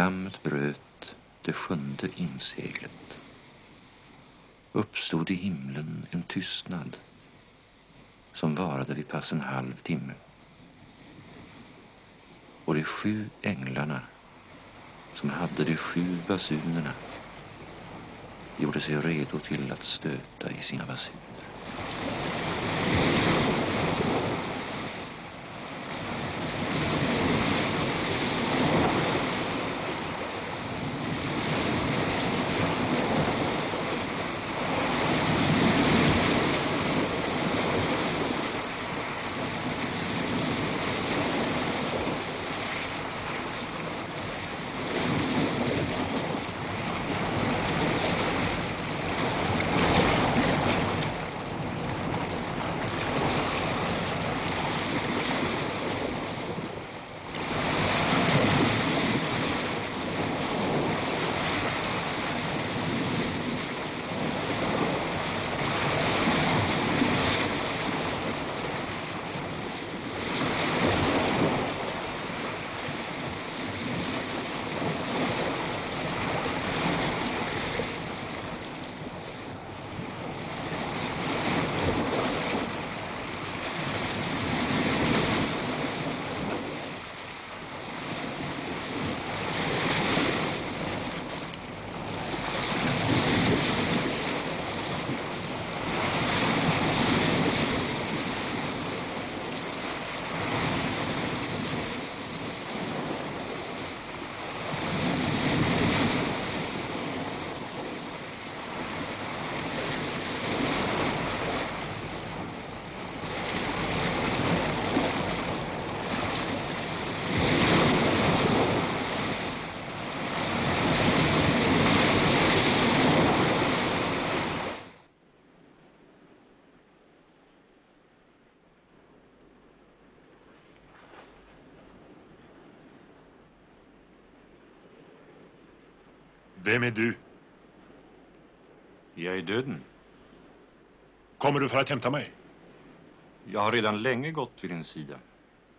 lammet bröt det 7:e inseglet uppstod i himlen en tystnad som varade vid pass en halv timme. Och de 7 änglarna som hade de 7 basunerna gjorde sig redo till att stöta i sina basuner. Vem är du? Jag är döden. Kommer du för att hämta mig? Jag har redan länge gått vid din sida.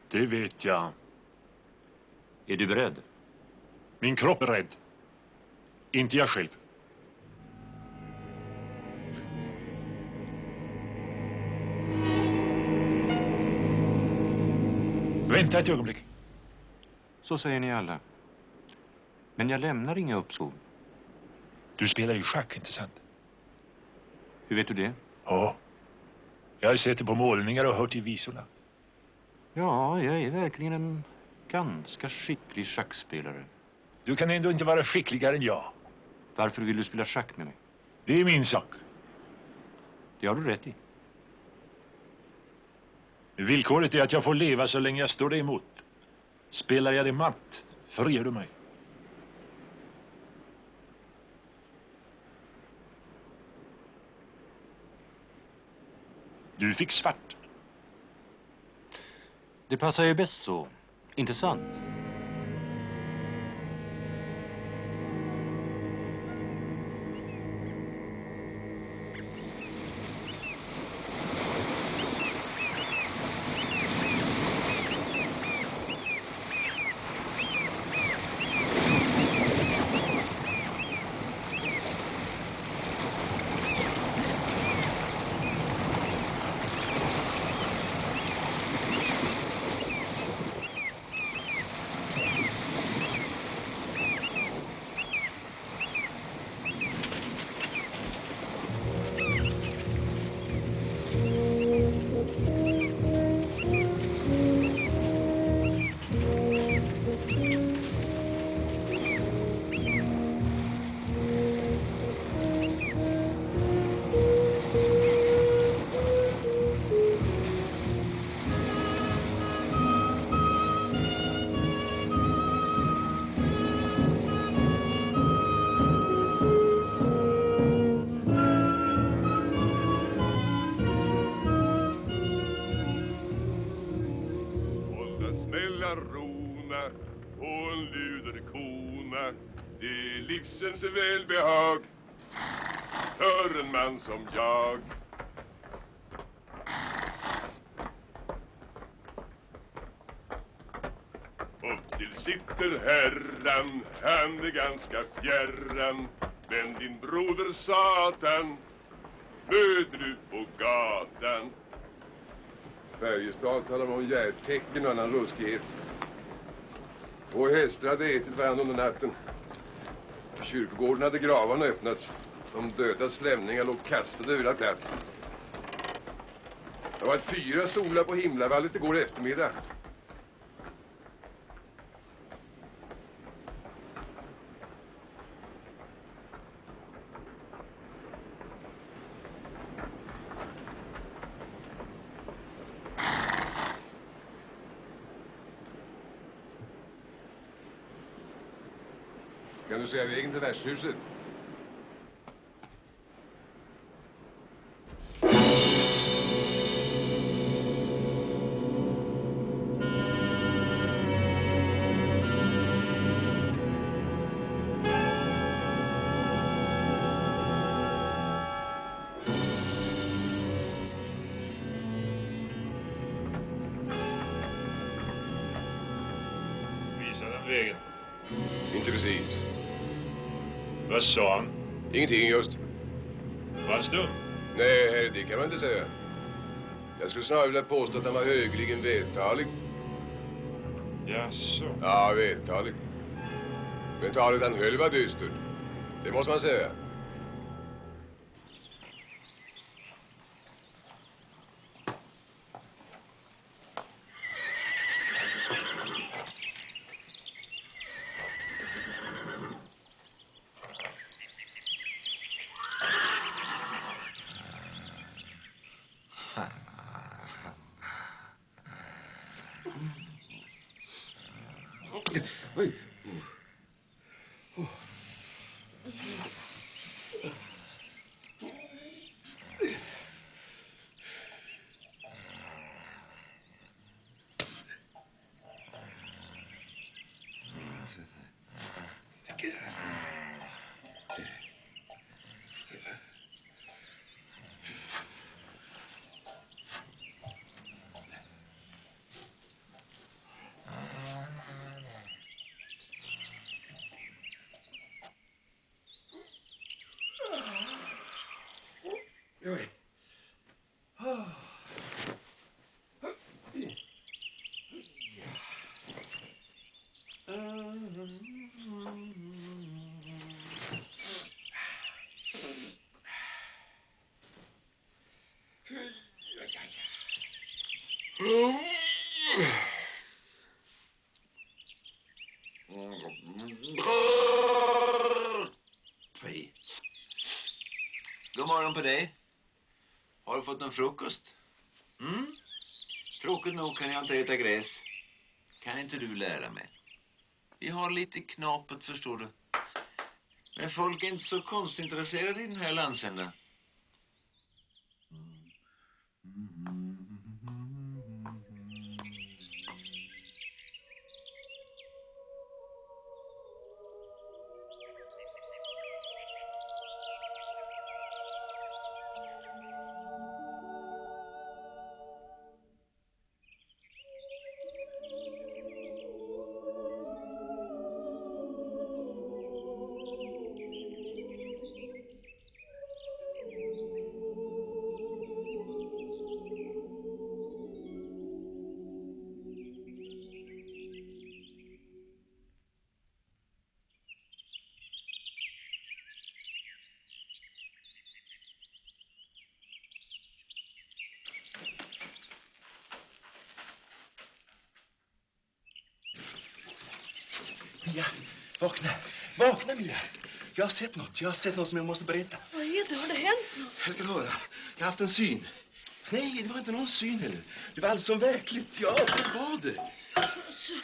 Det vet jag. Är du beredd? Min kropp är rädd. Inte jag själv. Vänta ett ögonblick. Så säger ni alla. Men jag lämnar inga uppskov. Du spelar ju schack, inte sant? Hur vet du det? Ja. Jag har sett det på målningar och hört i visorna. Ja, jag är verkligen en ganska skicklig schackspelare. Du kan ändå inte vara skickligare än jag. Varför vill du spela schack med mig? Det är min sak. Det har du rätt i. Villkoret är att jag får leva så länge jag står dig emot. Spelar jag det matt, friar du mig. Du fick svart. Det passar ju bäst så. Inte sant? Rona och en luderkona, det är livsens välbehag för en man som jag. Upp till sitter herran, han är ganska fjärran. Men din broder Satan möter du på gatan. Färjestad talar om järtecken och annan ruskighet. 2 hästar hade ätit varandra under natten. På kyrkogården hade gravarna öppnats. De dödas lämningar låg kastade över platsen. Det var 4 solar på himlavallet igår eftermiddag. Kan du säga vägen till värdshuset? Visa den vägen. Inte precis. Vad sa han? Ingenting just. Var han stum? Nej, det kan man inte säga. Jag skulle snarare vilja påstå att han var högeligen vältalig. Jaså? Ja, vältalig. Men talet han höll var dystert. Det måste man säga. Oj. Oj. Hej. God morgon på dig. Har du fått någon frukost? Tråkigt nog kan jag inte äta gräs. Kan inte du lära mig? Vi har lite knapet, förstår du. Men folk är inte så konstintresserade i den här landsändan. Mia, vakna. Vakna, Mia. Jag har sett något som jag måste berätta. Vad är det? Har det hänt något? Jag ska höra. Jag har haft en syn. Nej, det var inte någon syn heller. Det var alls som verkligt. Ja, det var det. Så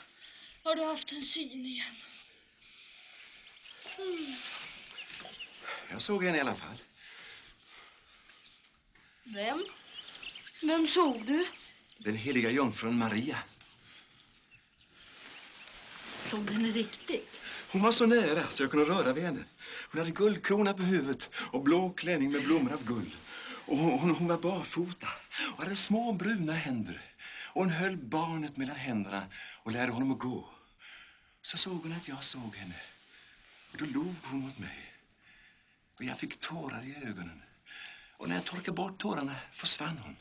har du haft en syn igen. Jag såg en i alla fall. Vem? Vem såg du? Den heliga jungfrun Maria. Såg den riktigt? Hon var så nära så jag kunde röra vid henne. Hon hade guldkrona på huvudet och blå klänning med blommor av guld. Och hon var barfota och hade små bruna händer. Och hon höll barnet mellan händerna och lärde honom att gå. Så såg hon att jag såg henne. Och då log hon mot mig. Och jag fick tårar i ögonen. Och när jag torkade bort tårarna försvann hon.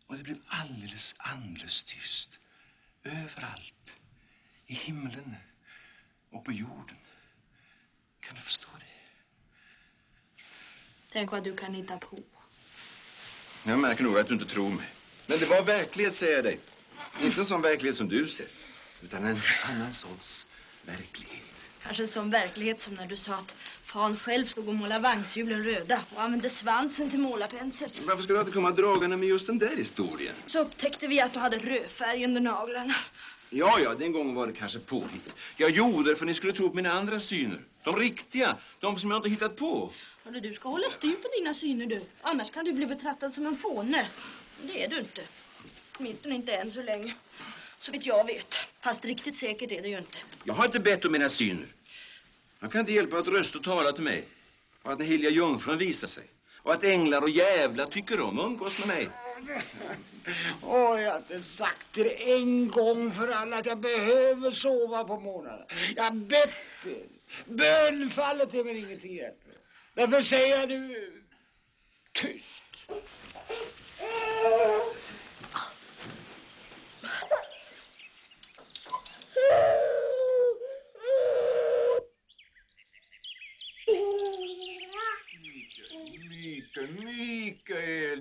Och det blev alldeles tyst. Överallt. I himlen och på jorden. Kan du förstå det? Tänk vad du kan hitta på. Jag märker nog att du inte tror mig. Men det var verklighet, säger jag dig. Inte en sån verklighet som du ser. Utan en annan sorts verklighet. Kanske en sån verklighet som när du sa att fan själv stod och målade vagnshjulen röda och använde svansen till målarpensel. Varför ska du alltid komma dragande med just den där historien? Så upptäckte vi att du hade rödfärg under naglarna. Ja, den gången var det kanske påhitt. Jag gjorde det för ni skulle tro på mina andra syner. De riktiga, de som jag inte hittat på. Hörde, du ska hålla styr på dina syner du. Annars kan du bli betraktad som en fåne. Det är du inte. Åtminstone inte än så länge. Så vitt jag vet. Fast riktigt säkert är det ju inte. Jag har inte bett om mina syner. Jag kan inte hjälpa att röst och tala till mig. Och att den heliga jungfrun visar sig. Och att änglar och jävlar tycker om och umgås med mig. Jag har inte sagt till dig en gång för alla att jag behöver sova på morgnarna. Jag har bett er. Bönfallet är men ingenting hjälper. Därför säger jag nu tyst. Mikael.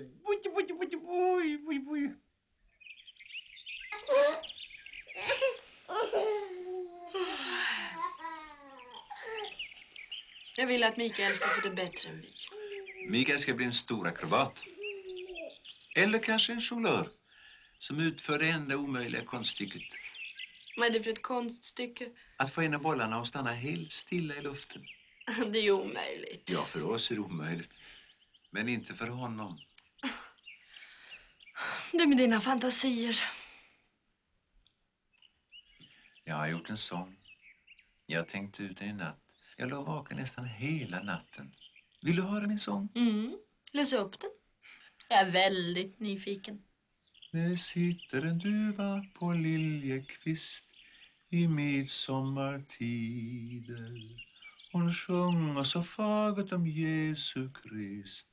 Jag vill att Mikael ska få det bättre än vi. Mikael ska bli en stor akrobat. Eller kanske en jonglör som utför det enda omöjliga konststycket. Vad är det för ett konststycke? Att få en av bollarna att stanna helt stilla i luften. Det är ju omöjligt. Ja, för oss är det omöjligt. Men inte för honom. Du med dina fantasier. Jag har gjort en sång. Jag tänkte ut den i natt. Jag låg vaken nästan hela natten. Vill du höra min sång? Läs upp den. Jag är väldigt nyfiken. Det sitter en duva på liljekvist i midsommartider. Hon sjunger så fagert om Jesu Krist.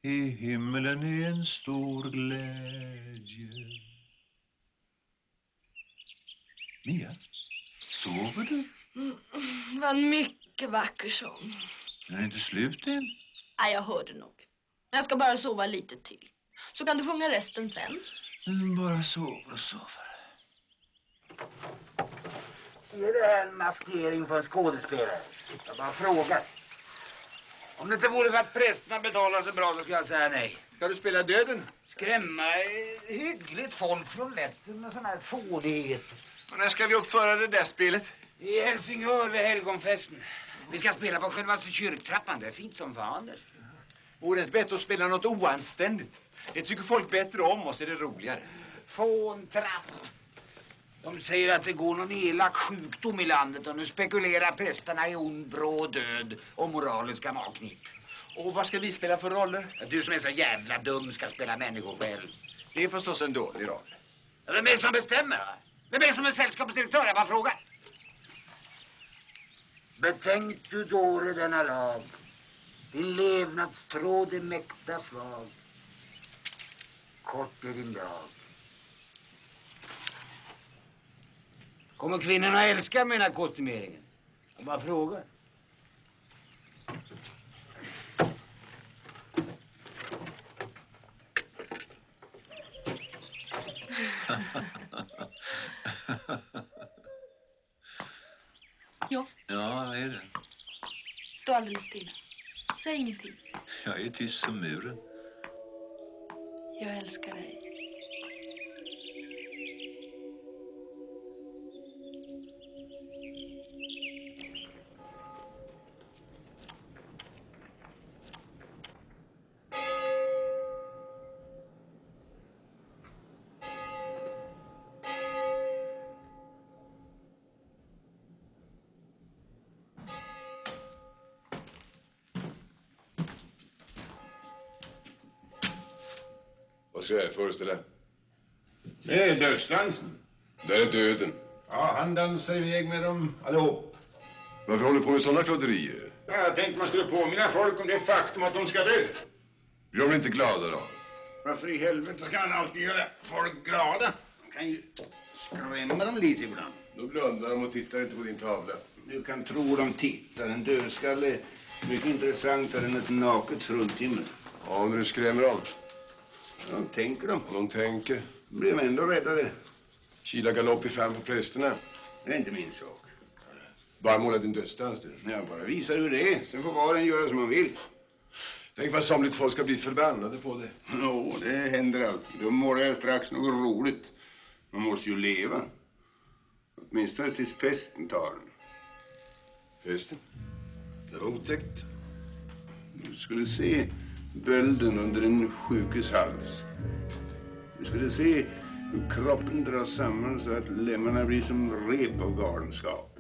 I himmelen är en stor glädje. Mia, sover du? Vad en mycket vacker sång. Den är inte slut än. Nej, jag hörde nog. Jag ska bara sova lite till. Så kan du sjunga resten sen. Den bara sover och sover. Är det här en maskering för en skådespelare? Jag bara frågar. Om det inte vore för att prästerna betalar så bra så ska jag säga nej. Ska du spela döden? Skrämma hyggligt folk från Vättern med såna här fånigheter. Och när ska vi uppföra det där spelet? I Helsingör vid helgonfesten. Vi ska spela på själva kyrktrappan. Det är fint som fan. Vore det inte bättre att spela något oanständigt? Det tycker folk bättre om oss, är det roligare. Fåntrapp. De säger att det går någon elak sjukdom i landet och nu spekulerar prästerna i ond, bråd död och moraliska magknip. Och vad ska vi spela för roller? Du som är så jävla dum ska spela människosjäl. Det är förstås en dålig roll. Vem är det som bestämmer? Va? Vem är det som är sällskapets direktör? Jag bara frågar. Betänk du dåre denna lag. Din levnadstråd är mäkta svag. Kort är din dag. Kommer kvinnorna älska mina kostymeringen? Jag bara frågar. Ja, Ja, vad är det? stå alldeles stilla. Säg ingenting. Jag är tyst som muren. Jag älskar dig. Vad ska det här föreställa? Det är dödsdansen. Där är döden. Ja, han dansar iväg med dem allihop. Varför håller du på med sådana klotterier? Jag tänkte man skulle påminna folk om det faktum att de ska dö. Blir de inte glada då? Varför i helvete ska han alltid göra folk glada? Man kan ju skrämma dem lite ibland. Då blundar de och tittar inte på din tavla. Du kan tro de tittar. En dödskalle är mycket intressantare än ett naket fruntimmer. Ja, när du skrämmer dem. Ja, tänker de. Och de tänker. Blir de ändå räddare. Kila galopp i fram på prästerna. Det är inte min sak. Bara måla din dödsdans du. Jag bara visar hur det är. Sen får var en göra som man vill. Tänk vad somligt folk ska bli förbannade på det. Jo, det händer alltid. Då målar jag strax något roligt. Man måste ju leva. Åtminstone tills pesten tar den. Festen? Det var otäckt. Du skulle se bölden under en sjukes hals. Du skulle se hur kroppen dras samman så att lemmarna blir som rep av galenskap.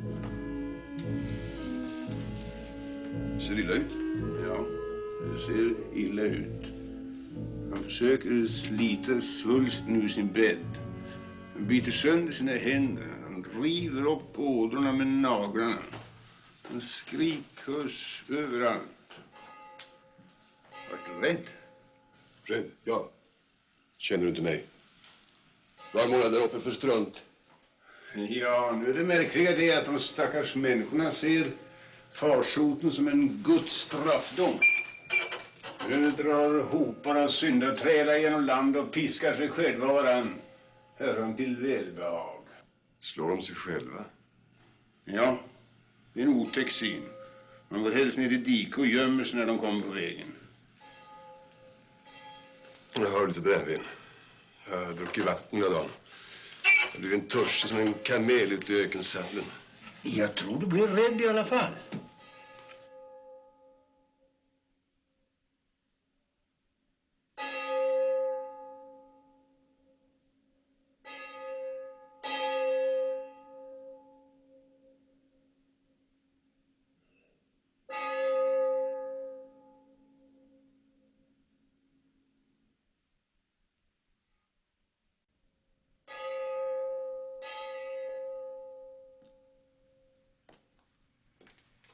Ser illa ut. Ja, det ser illa ut. Han försöker slita svulsten ur sin bädd. Han biter sönder sina händer. Han river upp ådrorna med naglarna. En skrik hörs överallt. Vart du rädd? Rädd? Ja. Känner du inte mig? Var månad där uppe för strunt. Ja, nu är det märkliga det att de stackars människorna ser farsoten som en Guds straffdom. Nu drar hopar av syndaträlar genom land och piskar sig själva varann. Hör han till välbehag. Slår de sig själva? Ja, det är en otäck syn. Man går helst ner i diket och gömmer sig när de kommer på vägen. Jag har lite brännvin. Jag har druckit vatten hela dagen. Jag blev en törstig som en kamel ute i ökensanden. Jag tror du blir rädd i alla fall.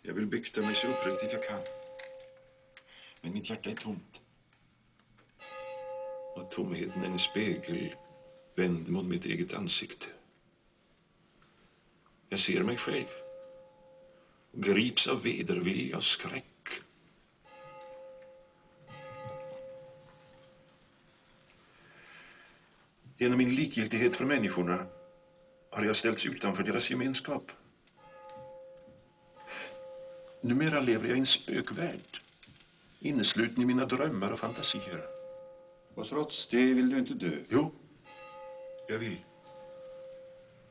Jag vill bikta mig så uppriktigt jag kan. Men mitt hjärta är tomt. Och tomheten är en spegel vänd mot mitt eget ansikte. Jag ser mig själv och grips av vedervilja och skräck. Genom min likgiltighet för människorna har jag ställts utanför deras gemenskap. Numera lever jag i en spökvärld, innesluten i mina drömmar och fantasier. Och trots det vill du inte dö. Jo, jag vill.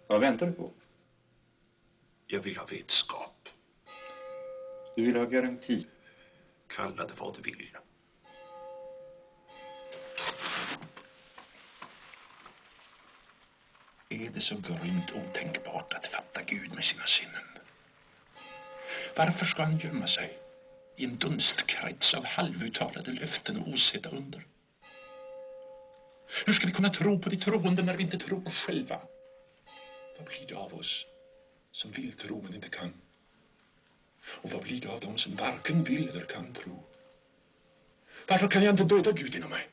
Vad väntar du på? Jag vill ha vetskap. Du vill ha garanti. Kalla det vad du vill. Är det så grymt otänkbart att fatta Gud med sina sinnen? Varför ska han gömma sig i en dunstkrets av halvuttalade löften och osedda under? Hur ska vi kunna tro på de troende när vi inte tror själva? Vad blir det av oss som vill tro men inte kan? Och vad blir det av dem som varken vill eller kan tro? Varför kan jag inte döda Gud inom mig?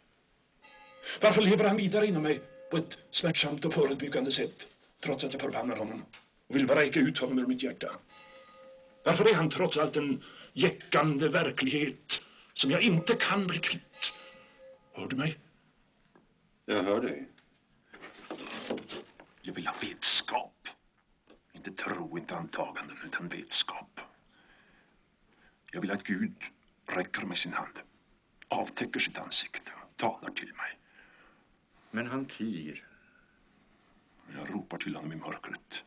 Varför lever han vidare inom mig på ett smärtsamt och förebyggande sätt, trots att jag förbannar honom och vill vräka ut honom ur mitt hjärta? Varför är han trots allt en jäckande verklighet som jag inte kan bli kvitt? Hör du mig? Jag hör dig. Jag vill ha vetskap. Inte tro, inte antaganden, utan vetskap. Jag vill att Gud räcker med sin hand, avtäcker sitt ansikte och talar till mig. Men han tiger. Jag ropar till honom i mörkret.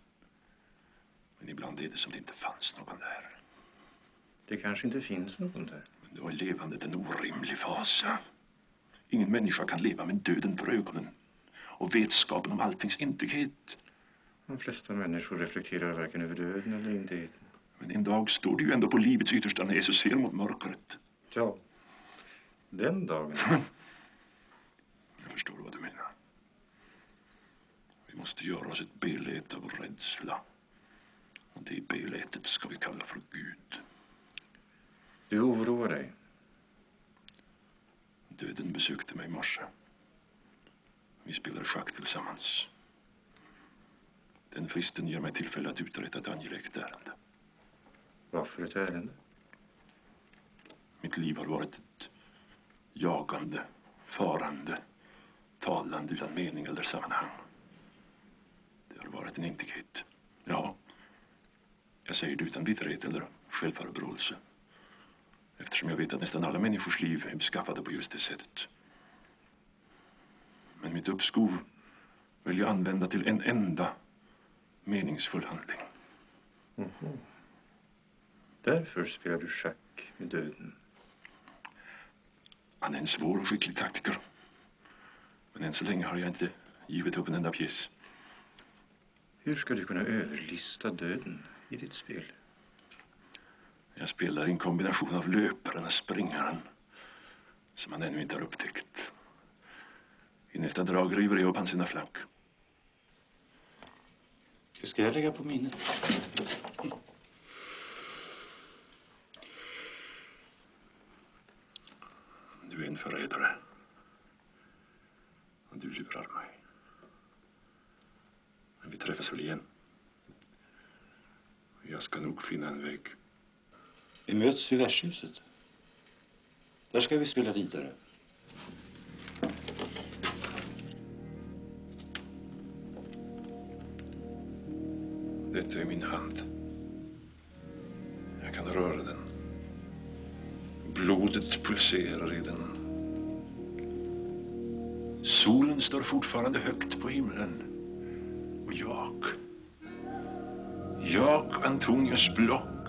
Men ibland är det som det inte fanns någon där. Det kanske inte finns någon där. Men då är levandet en orimlig fasa. Ingen människa kan leva med döden för ögonen och vetskapen om alltings intighet. De flesta människor reflekterar varken över döden eller intigheten. Men en dag står du ju ändå på livets yttersta näs och ser mot mörkret. Ja, den dagen. Jag förstår vad du menar. Vi måste göra oss ett beläte av vår rädsla. Och det belätet ska vi kalla för Gud. Du oroar dig. Döden besökte mig i morse. Vi spelade schack tillsammans. Den fristen ger mig tillfälle att uträtta ett angeläget ärende. Varför ett ärende? Mitt liv har varit ett jagande, farande, talande utan mening eller sammanhang. Det har varit en intighet. Ja, jag säger det utan bitterhet eller självförebråelse. Eftersom jag vet att nästan alla människors liv är beskaffade på just det sättet. Men mitt uppskov vill jag använda till en enda meningsfull handling. Mhm. Därför spelar du schack med döden. Han är en svår och skicklig taktiker. Men än så länge har jag inte givit upp en enda pjäs. Hur ska du kunna överlista döden i ditt spel? Jag spelar en kombination av löparen och springaren som han ännu inte har upptäckt. I nästa drag river jag upp han sina flank. Det ska jag lägga på minnet. Du är en förrädare. Och du lurar mig. Men vi träffas väl igen. Jag ska nog finna en väg. Vi möts vid värdshuset. Där ska vi spela vidare. Detta är min hand. Jag kan röra den. Blodet pulserar i den. Solen står fortfarande högt på himlen. Och jag, Antonius Block,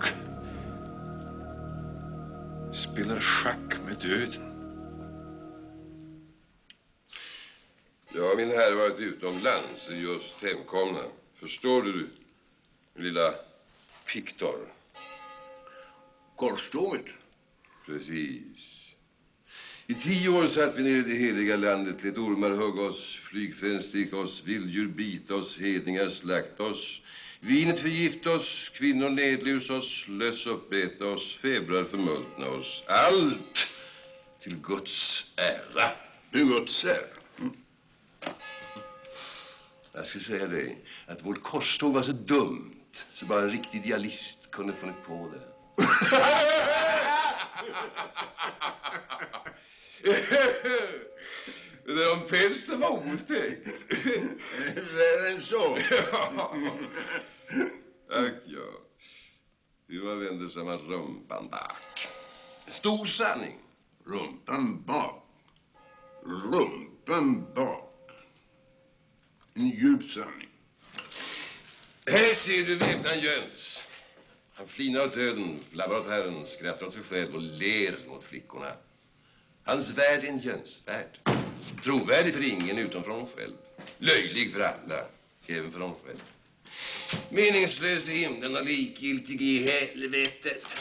spelar schack med döden. Jag och min herre varit utomlands, är just hemkomna. Förstår du, lilla Piktor? Korståget. Precis. I 10 år satt vi nere i det heliga landet, lät ormar hugga oss, flygfän sticka oss, vilddjur bita oss, hedningar slakta oss, vinet förgifta oss, kvinnor nedlus oss, löss uppäta oss, febrar förmultna oss. Allt till Guds ära. Till Guds ära. Jag ska säga dig att vårt korståg var så dumt så bara en riktig idealist kunde funnit på det. Det där om pesten var otäckt. Värre än så. Tack, ja. Hur man vänder samman rumpan bak. Stor sanning. Rumpan bak. Rumpan bak. En djup sanning. Här ser du väpnaren Jöns. Han flinar åt döden, flabbar åt Herren, skrattar åt sig själv och ler mot flickorna. Hans värld är en Jönsvärld. Trovärdig för ingen utom för honom själv. Löjlig för alla, även för honom själv. Meningslös i himlen och likgiltig i helvetet.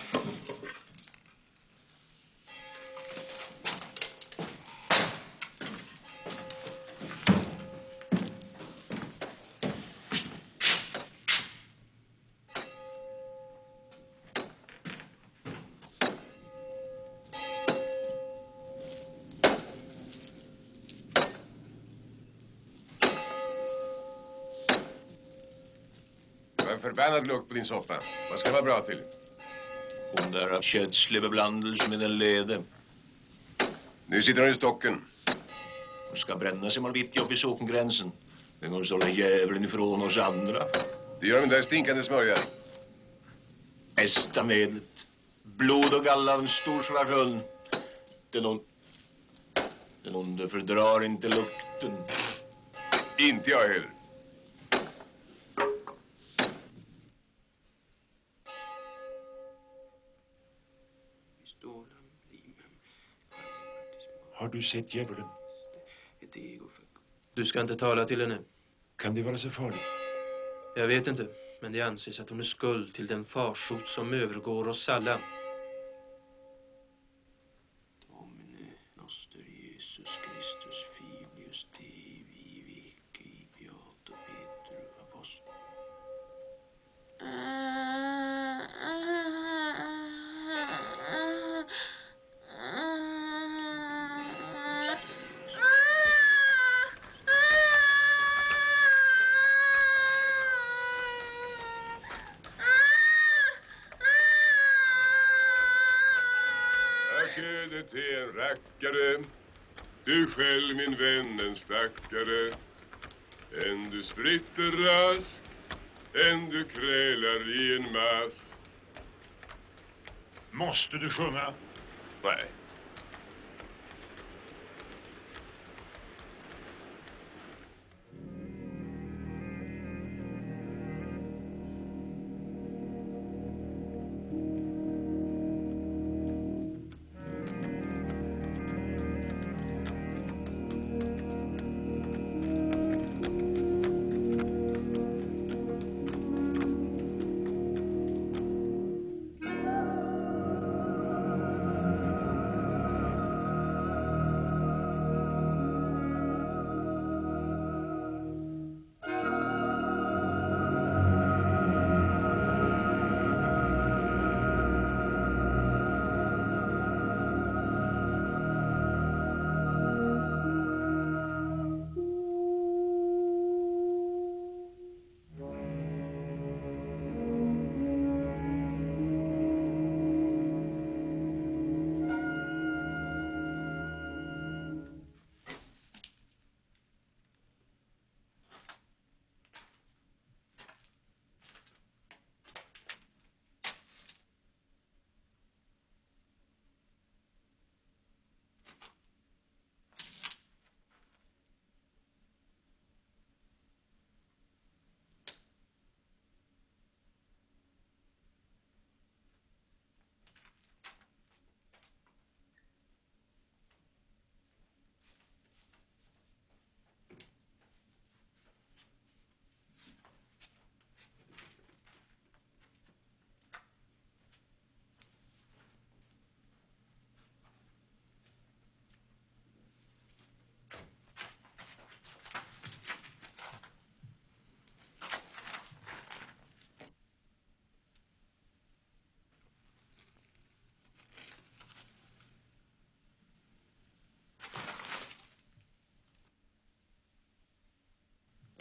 En förbannad lukt på din soppa. Vad ska det vara bra till? Hon där har köttsleverblandelse med den lede. Nu sitter hon i stocken. Hon ska brännas imorgon bitti upp i sockengränsen. Den går så den djävulen ifrån oss andra. Det gör den där stinkande smörjan. Bästa medlet. Blod och galla av en stor svart hund. Den onde fördrar inte lukten. Inte jag heller. Har du sett djävulen? Du ska inte tala till henne. Kan det vara så farligt? Jag vet inte, men det anses att hon är skuld till den farsot som övergår oss alla. Domine noster Jesus Christus filius Dei vivi beato till en rackare, du själv min vän en stackare. En du spritter rask, en du krälar i en mask. Måste du sjunga? Nej.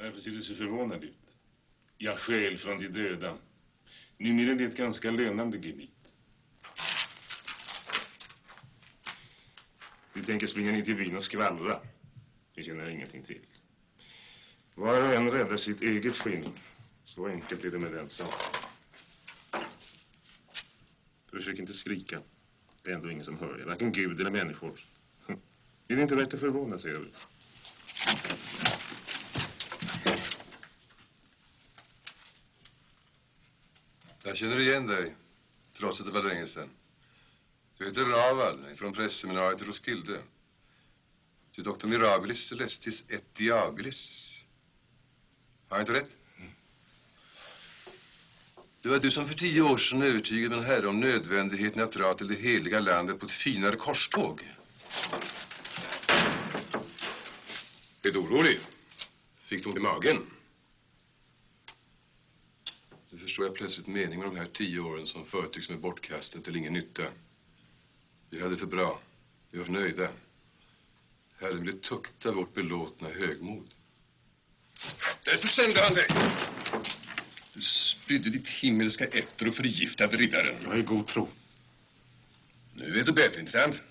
Varför ser du så förvånad ut? Jag skäl från de döda. Numera är det ett ganska lönande gebit. Du tänker springa ner till byn och skvallra. Det känner ingenting till. Var och en räddar sitt eget skinn. Så enkelt är det med den saken. Försök inte skrika. Det är ändå ingen som hör dig. Varken Gud eller människor. Det är inte värt att förvåna sig över. Jag känner igen dig, trots att det var länge sedan. Du heter Raval, från pressseminariet i Roskilde. Du är doktor Mirabilis Celestis et Diabilis. Har jag inte rätt? Det var du som för 10 år sedan övertygade min herre om nödvändigheten att dra till det heliga landet på ett finare korståg. Är du orolig? Fick du ont i magen? Nu förstår jag plötsligt meningen med de här 10 åren som förtycks med bortkastat till ingen nytta. Vi hade det för bra. Vi var för nöjda. Herren ville tukta vårt belåtna högmod. Därför sände han dig. Du spydde ditt himmelska ätter och förgiftade riddaren. Jag är i god tro. Nu vet du bättre, inte sant?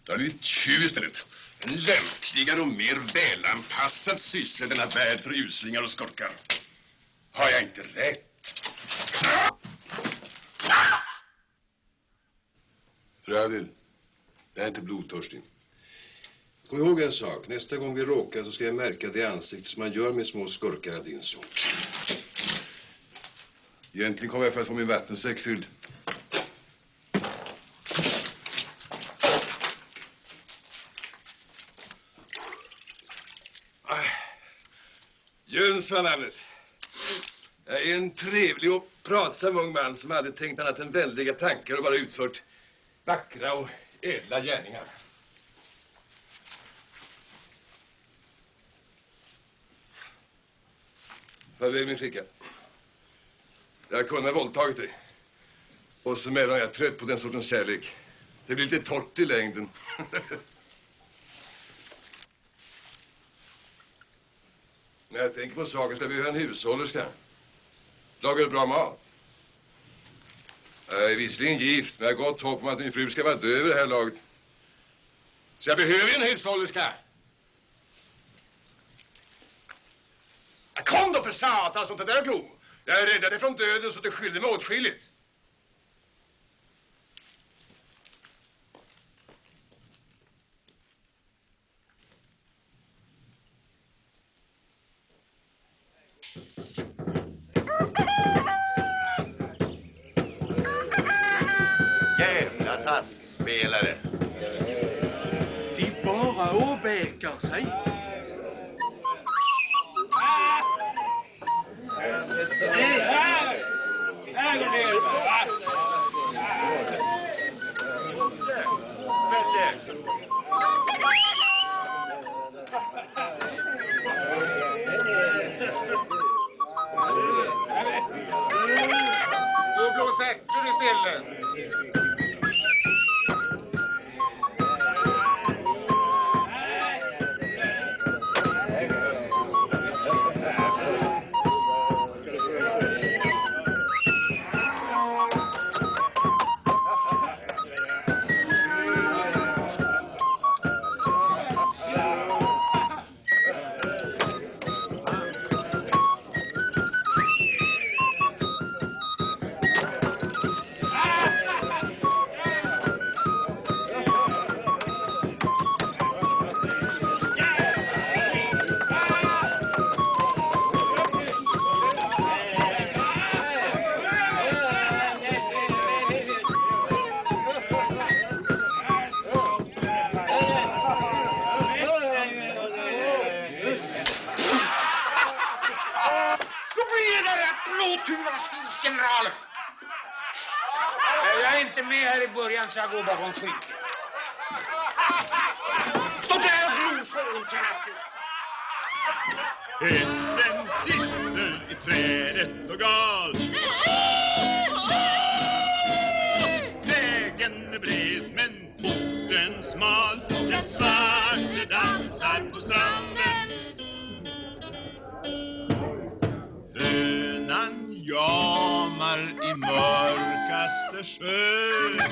Då har du blivit tjuv istället. En lämpligare och mer välanpassad syssla i denna värld för uslingar och skorkar. Har jag inte rätt? Frödel, jag är inte blodtörstig. Kom ihåg en sak. Nästa gång vi råkar så ska jag märka det ansikte som man gör med små skurkar av din sort. Egentligen kommer jag för att få min vattensäck fylld. Jöns var namnet. Jag är en trevlig och pratsam ung man som aldrig tänkt annat än väldiga tankar och bara utfört vackra och ädla gärningar. Farväl min flicka. Jag kunde ha våldtagit dig. Och så medan jag är trött på den sortens kärlek. Det blir lite torrt i längden. När jag tänker på saker ska vi ha en hushållerska. Lagar bra mat. Jag är visserligen gift, men jag har gott hopp om att min fru ska vara död vid det här laget. Så jag behöver ju en hushållerska. Ja, kom då för satan, sånt där Glo. Jag är räddad ifrån döden så det skyller mig åtskilligt. Jävla taskspelare. De bara åbäkar sig. Då blåser äcklar istället. General! Jag är inte med här i början så jag går bakom skynket. Stå där och glo för ont i natten. Hästen sitter i trädet och gal. Vägen är bred men porten smal. Den svarte dansar på stranden. Hönan jamar i mörkaste sjö.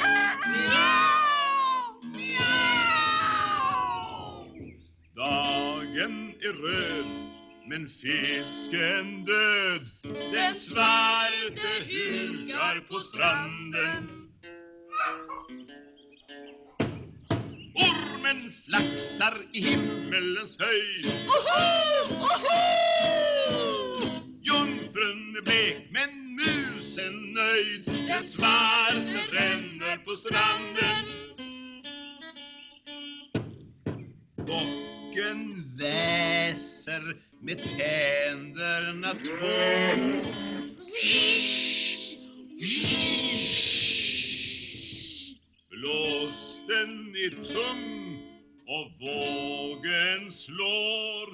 Dagen är röd men fisken död. Den svarte hukar på stranden. Ormen flaxar i himmelens höjd. Jungfrun är blek men musen nöjd. Den svarte ränner på stranden. Bocken väser med tänderna två. Blåsten är tung och vågen slår.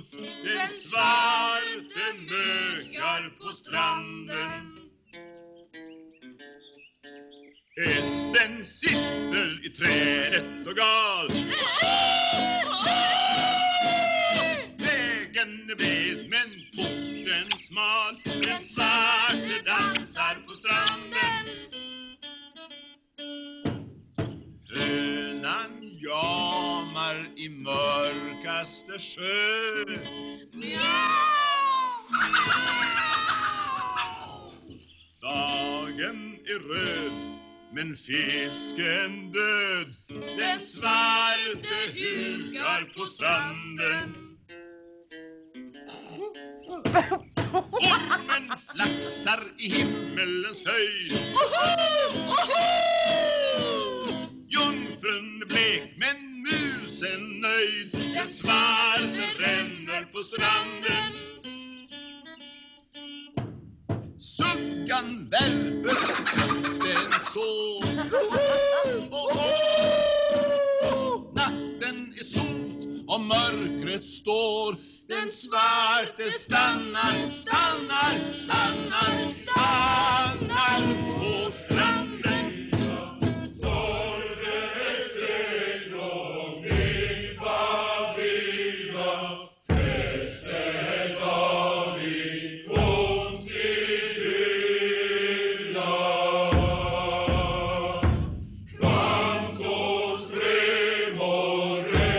Den svarte mökar på stranden. Hästen sitter i trädet och gal. Vägen är bred men porten smal. Den svarte dansar på stranden. Hönan jamar i mörkaste sjö. Dagen är röd men fisken död. Den svarte hukar på stranden. Ormen flaxar i himmelens höjd. Jungfrun är blek men musen nöjd. Den svarte ränner på stranden. Suckan välper den så. Natten är sot och mörkret står. Den svarte stannar, stannar, stannar, stannar på stranden. Canto stremore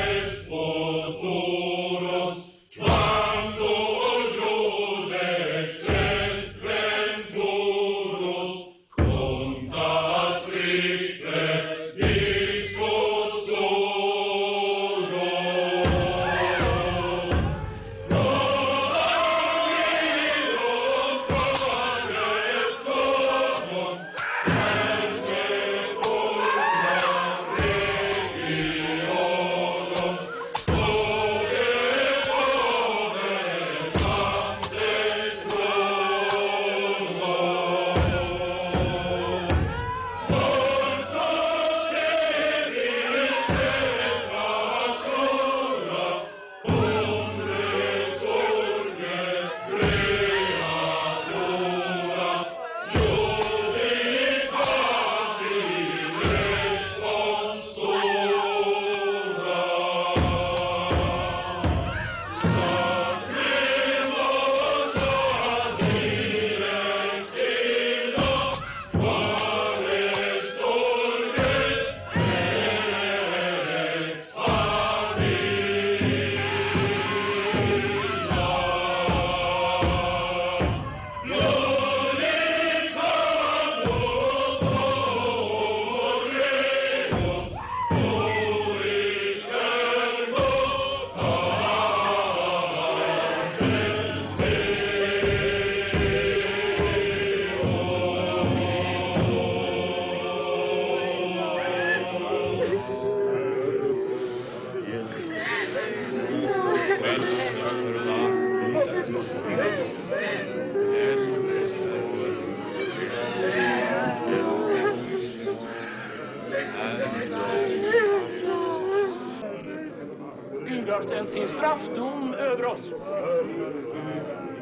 Gud har sänt sin straffdom över oss.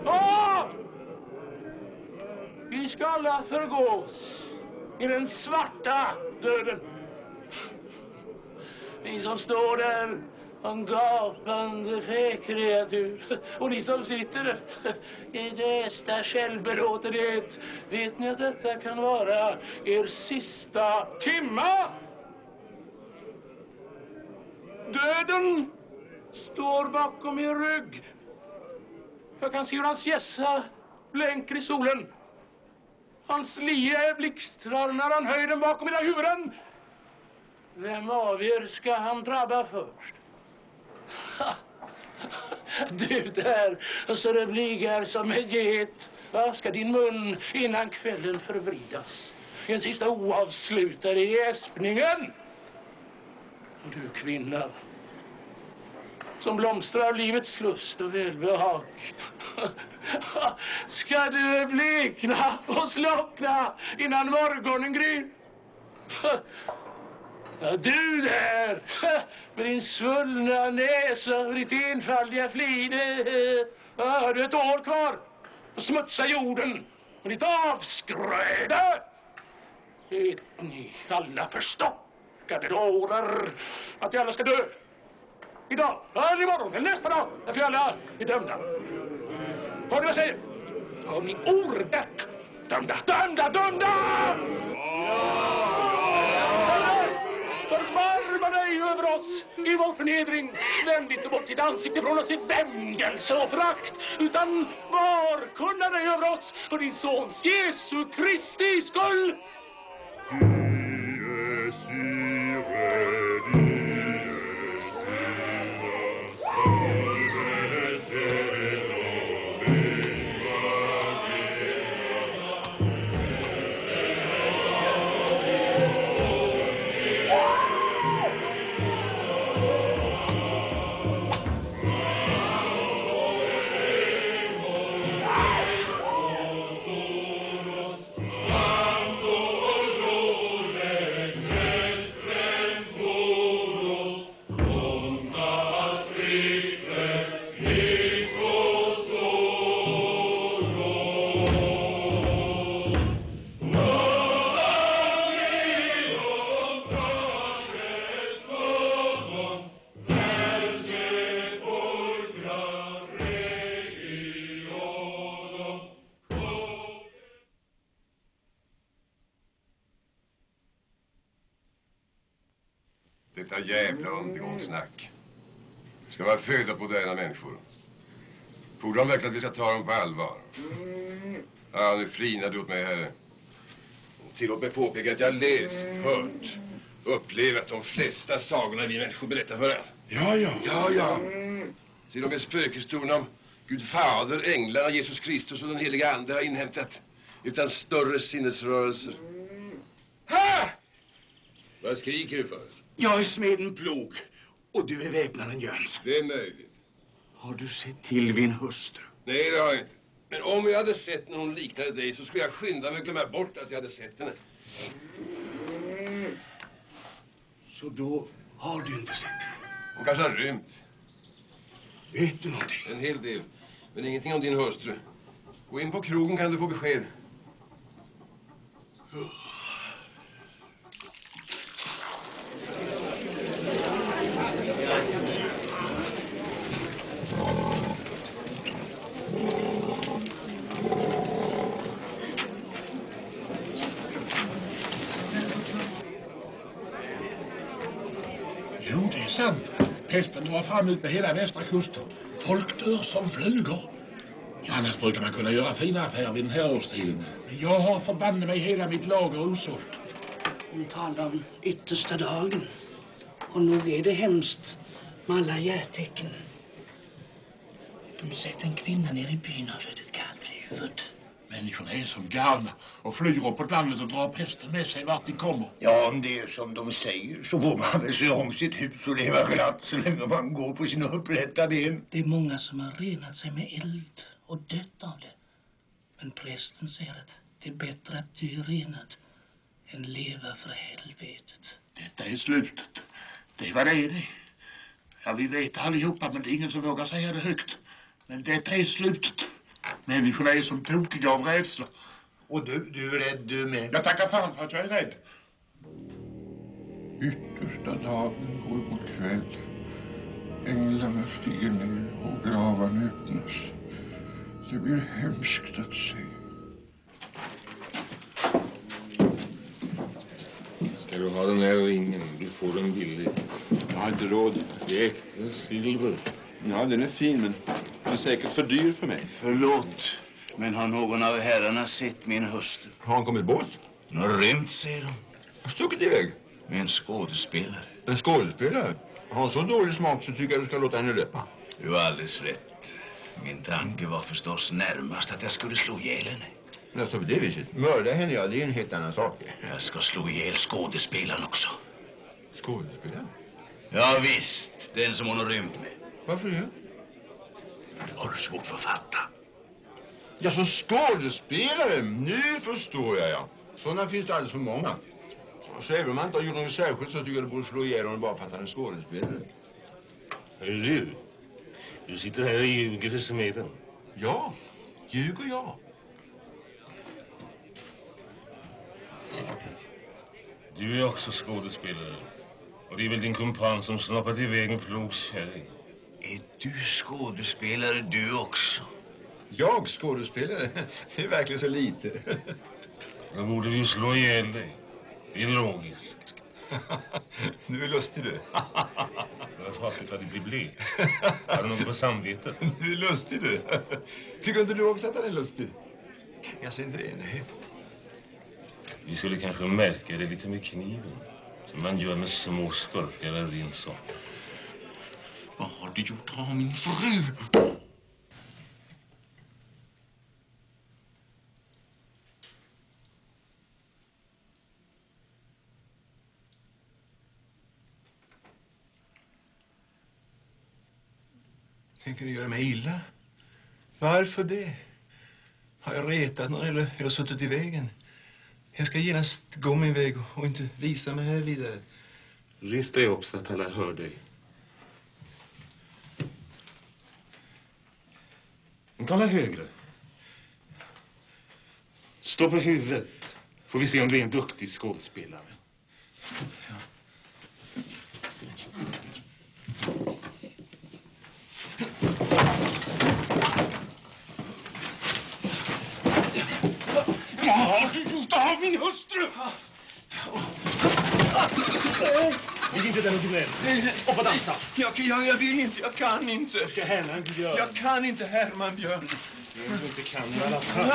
Åh! Vi ska alla förgås i den svarta döden. Ni som står där, en gapande fäkreatur, och ni som sitter där i dästa självbelåtenhet, vet ni att detta kan vara er sista timma? Döden står bakom er rygg. Jag kan se hur hans gässa blänker i solen. Hans lie blixtrar när han höjer den bakom era huvuden. Vem av er ska han drabba först? Du där, så det blygar som en get. Vad ska din mun innan kvällen förvridas? En sista oavslutade gäspningen. Du kvinna, som blomstrar av livets lust och välbehag. Ska du blekna och slockna innan morgonen gryr? Ja, du där, med din svullna näsa och ditt enfaldiga flin. Har du ett år kvar att smutsa jorden och ditt avskröde? Vet ni alla förstockade dårar att vi alla ska dö? Idag, eller imorgon, eller nästa dag, när vi alla är dömda. Hör du vad jag säger? Har ni ordet? Dömda, dömda, dömda! Förbarma dig över oss i vår förnedring. Vänd inte bort ditt ansikte från oss i vämjelse och frakt, utan var kunna dig över oss för din sons Jesu Kristi skull. Detta jävla undergångssnack. Ska vara föda på moderna människor. Fordrar de verkligen att vi ska ta dem på allvar? Ja, nu flinar du åt mig, herre. Tillåt mig påpeka att jag har läst, hört, upplevt de flesta sagorna vi människor berättar för er. Ja. Se, de är spökhistorierna om Gud fader, änglarna, Jesus Kristus och den heliga ande har inhämtat utan större sinnesrörelser. Ha! Vad skriker du för? Jag är smeden Plog och du är väpnaren Jöns. Det är möjligt. Har du sett till min hustru? Nej, det har jag inte. Men om jag hade sett när hon liknade dig så skulle jag skynda mig glömma bort att jag hade sett henne. Så då har du inte sett henne? Hon kanske har rymt. Vet du någonting? En hel del. Men ingenting om din hustru. Gå in på krogen kan du få besked. Jo, det är sant. Pesten drar fram ut med hela västra kusten. Folk dör som flugor. Ja, annars brukar man kunna göra fina affärer vid den här årstiden. Men jag har förbanne mig hela mitt lager osålt. Hon talar om yttersta dagen. Och nog är det hemskt med alla hjärtecken. De sett en kvinna nere i byn har fött ett kalv. Det är ju född. Människorna är som galna och flyr uppåt landet och drar pesten med sig vart de kommer. Ja, om det är som de säger så får man väl se om sitt hus och leva glatt så länge man går på sina upprätta ben. Det är många som har renat sig med eld och dött av det. Men prästen säger att det är bättre att dö renad än leva för helvetet. Detta är slutet. Det är vad det är det. Ja, vi vet allihopa, men det är ingen som vågar säga det högt. Men detta är slutet. Människorna är som tokiga av rädsla. Och du är rädd du med. Jag tackar fan för att jag är rädd. Yttersta dagen går mot kväll. Änglarna stiger ner och gravarna öppnas. Det blir hemskt att se. Ska du ha den här ringen? Du får den billig. Jag har inte råd. Det är äkta silver. Ja, den är fin, men den är säkert för dyr för mig. Förlåt, men har någon av herrarna sett min hustru? Har han kommit bort? Hon har rymt, säger de. Har stuckit iväg? Med en skådespelare. En skådespelare? Har han så dålig smak så tycker jag du ska låta henne löpa. Du har alldeles rätt. Min tanke var förstås närmast att jag skulle slå ihjäl henne. Nästan på det viset. Mörda henne, ja, det är en helt annan sak. Jag ska slå ihjäl skådespelaren också. Skådespelare? Ja, visst. Den som hon har rymt med. Varför det? Det har du svårt för att fatta. Ja, så skådespelare. Nu förstår jag, ja. Sådana finns det alldeles för många. Så även om man inte har gjort något särskilt så tycker jag du borde slå ihjäl honom bara för att han är skådespelare. Hörru du sitter här och ljuger för smeden. Ja, ljuger jag. Du är också skådespelare. Och det är väl din kumpan som snappat iväg en plogskärring. Är du skådespelare du också? Jag skådespelare? Det är verkligen så lite. Då borde vi ju slå ihjäl dig. Det är logiskt. Du är lustig du. Vad fasligt vad det blir. Har du något på samvetet? Du är lustig du. Tycker inte du också att han är lustig? Jag ser inte det, nej. Vi skulle kanske märka det lite med kniven. Som man gör med små skurkar eller din sak. Vad har du gjort av min fru? Tänker du göra mig illa? Varför det? Har jag retat någon eller suttit i vägen? Jag ska genast gå min väg och inte visa mig här vidare. Res dig upp så att alla hör dig. Tala högre. Stå på huvudet. Får vi se om du är en duktig skådespelare. Ja. Vad har du gjort av min hustru? Vill inte den och du upp och dansa. Jag vill inte, jag kan inte. Ska Herman Björn. Jag kan inte Herman Björn. Se om du inte kan i alla fall.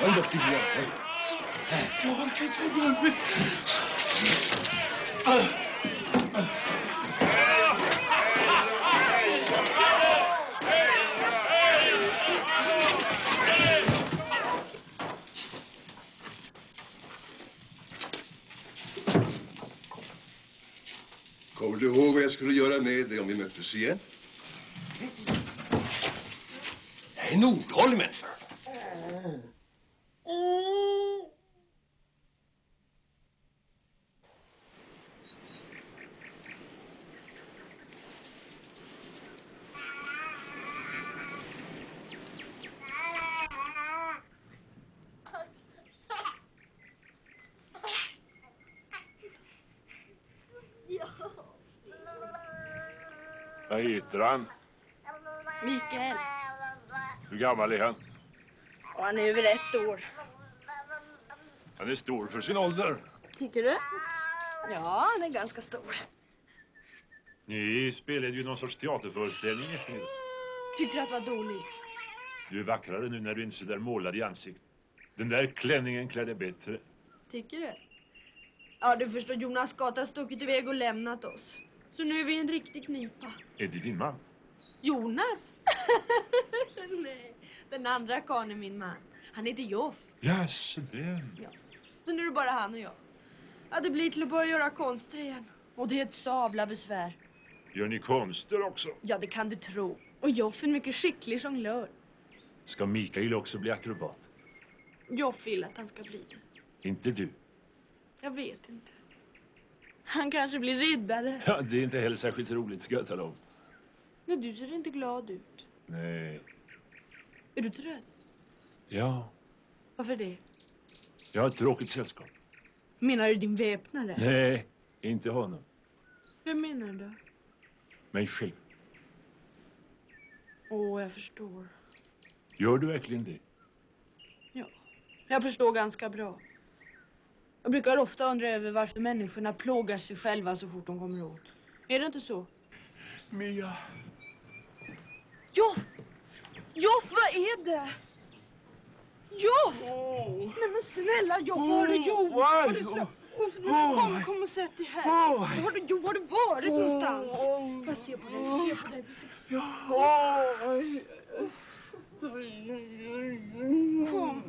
Var en duktig björn. Jag orkar inte förbjuda mig. Kommer du ihåg vad jag skulle göra med dig om vi möttes igen? Jag är en ordhållig människa. Vad heter han? Mikael. Hur gammal är han? Och han är över 1 år. Han är stor för sin ålder. Tycker du? Ja, han är ganska stor. Ni spelade ju någon sorts teaterföreställning i eftermiddag. Tyckte du att det var dåligt? Du är vackrare nu när du inte är så där målad i ansiktet. Den där klänningen klädde bättre. Tycker du? Ja, du förstår, Jonas Gata har stuckit iväg och lämnat oss. Så nu är vi i en riktig knipa. Är det din man? Jonas? Nej, den andra karln är min man. Han heter Joff. Jaså, den. Ja. Så nu är det bara han och jag. Ja, det blir till att börja göra konster igen. Och det är ett sabla besvär. Gör ni konster också? Ja, det kan du tro. Och Joff är en mycket skicklig jonglör. Ska Mikael också bli akrobat? Joff vill att han ska bli det. Inte du. Jag vet inte. Han kanske blir riddare. Ja, det är inte heller särskilt roligt, ska jag tala om. Nej, du ser inte glad ut. Nej. Är du trött? Ja, Varför det? jag har ett tråkigt sällskap. Menar du din väpnare? Nej, inte honom. Vem menar du då? Mig själv. Åh, jag förstår. Gör du verkligen det? Ja, jag förstår ganska bra. Jag brukar ofta undra över varför människorna plågar sig själva så fort de kommer åt. Är det inte så? Mia. Joff! Joff, vad är det? Joff! Nej men snälla Joff, vad har du gjort? Kom och sätt dig här. Var har du varit någonstans? Får jag se på dig? Får jag se på dig? Kom.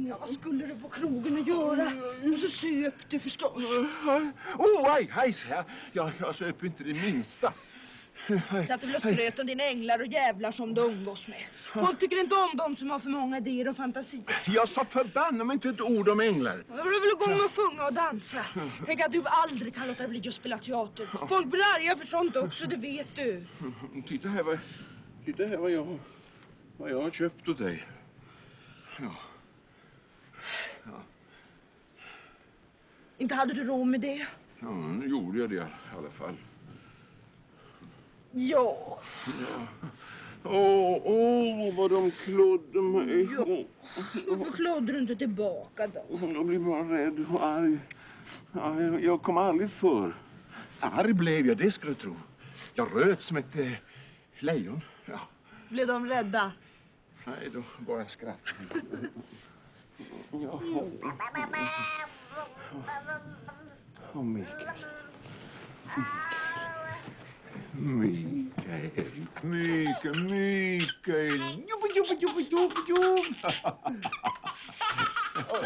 Ja, vad skulle du på krogen att göra? Och så söp du förstås. Hej, jag söp inte det minsta. Så att du väl skröt om dina änglar och jävlar som du umgås med. Folk tycker inte om dem som har för många idéer och fantasier. Jag sa förbanna mig inte ett ord om änglar. Då är du väl igång med att sjunga och dansa. Tänk att du aldrig kan låta bli att spela teater. Folk blir arga för sånt också, det vet du. Titta här vad jag har köpt åt dig. Ja. Inte hade du råd med det? Ja, nu gjorde jag det i alla fall. Ja. Vad de klodde mig. Ja. Varför klodde du inte tillbaka då? Jag blir bara rädd och arg. Ja, jag kom aldrig för. Arg blev jag, det skulle du tro. Jag röt som ett lejon. Ja. Blev de rädda? Nej, då bara skrattade. Ja. Mikael.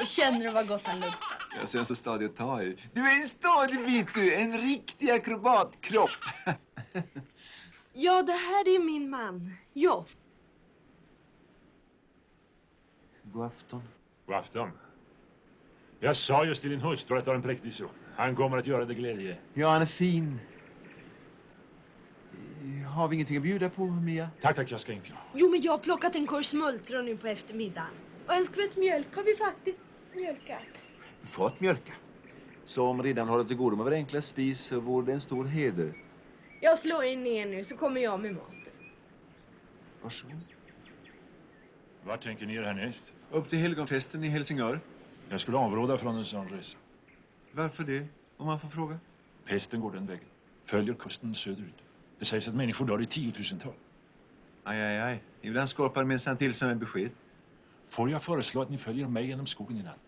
Känner du vad gott han luktar? Jag ser så stadig att ta i. Du är en stadig bit du, en riktig akrobatkropp. Ja, det här är min man. Ja. God afton. God afton. Jag sa just till din hustru att du har en präktig son. Han kommer att göra det glädje. Ja, han är fin. Har vi ingenting att bjuda på, Mia? Tack, jag ska inte. Jo, men jag har plockat en korg smultron nu på eftermiddagen. Och en skvätt mjölk har vi faktiskt mjölkat. Fått mjölka. Så om riddaren håller till godo med vår enkla spis så vore det en stor heder. Jag slår in ner nu så kommer jag med maten. Varsågod. Var tänker ni er härnäst? Upp till helgonfesten i Helsingör. Jag skulle avråda från en sån resa. Varför det, om man får fråga? Pesten går den vägen. Följer kusten söderut. Det sägs att människor dör i 10 000-tal. Aj. Ibland skorpar minsann till som en besked. Får jag föreslå att ni följer mig genom skogen i natt?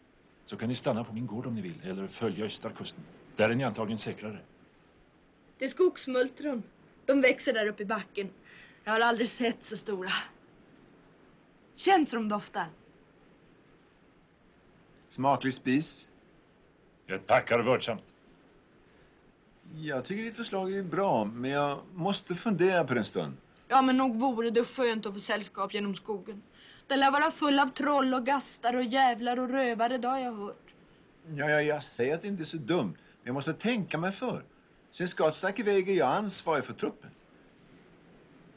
Så kan ni stanna på min gård om ni vill. Eller följa östra-kusten. Där är ni antagligen säkrare. Det är skogsmultron. De växer där uppe i backen. Jag har aldrig sett så stora. Känns de doftar? Smaklig spis. Jag tackar vördsamt. Jag tycker ditt förslag är bra, men jag måste fundera på en stund. Ja, men nog vore det skönt att få sällskap genom skogen. Den lär vara full av troll och gastar och jävlar och rövare, det har jag hört. Ja, jag säger att det inte är så dumt. Men jag måste tänka mig för. Sen Scott stack iväg är jag ansvarig för truppen.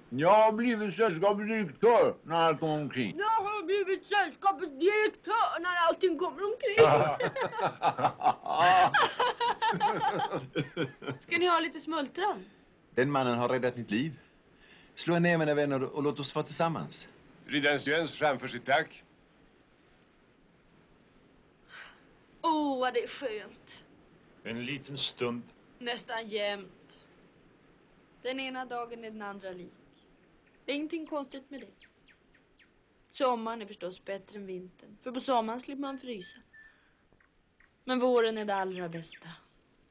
Jag har blivit sällskapets direktör när allt kommer omkring. Jag har blivit sällskapets direktör när allting kommer omkring. Ska ni ha lite smultron? Den mannen har räddat mitt liv. Slå er ner, mina vänner, och låt oss vara tillsammans. Riddaren Jöns framför sitt tack. Åh, vad det är skönt. En liten stund. Nästan jämt. Den ena dagen är den andra lik. Det är ingenting konstigt med det. Sommaren är förstås bättre än vintern. För på sommaren slipper man frysa. Men våren är det allra bästa.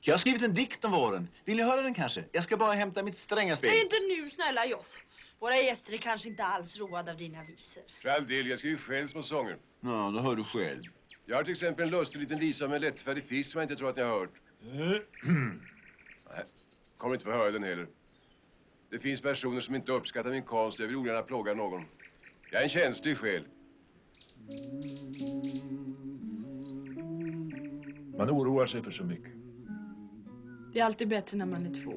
Jag har skrivit en dikt om våren. Vill ni höra den kanske? Jag ska bara hämta mitt stränga spel. Nej, inte nu, snälla Joff. Våra gäster är kanske inte alls roade av dina visor. För all del, jag skriver själv små sånger. Ja, då hör du själv. Jag har till exempel en lustig liten visa om en lättfärdig fisk som jag inte tror att ni har hört. Nej, kommer inte få höra den heller. Det finns personer som inte uppskattar min konst. Jag vill ogärna plåga någon. Jag är en känslig själ. Man oroar sig för så mycket. Det är alltid bättre när man är två.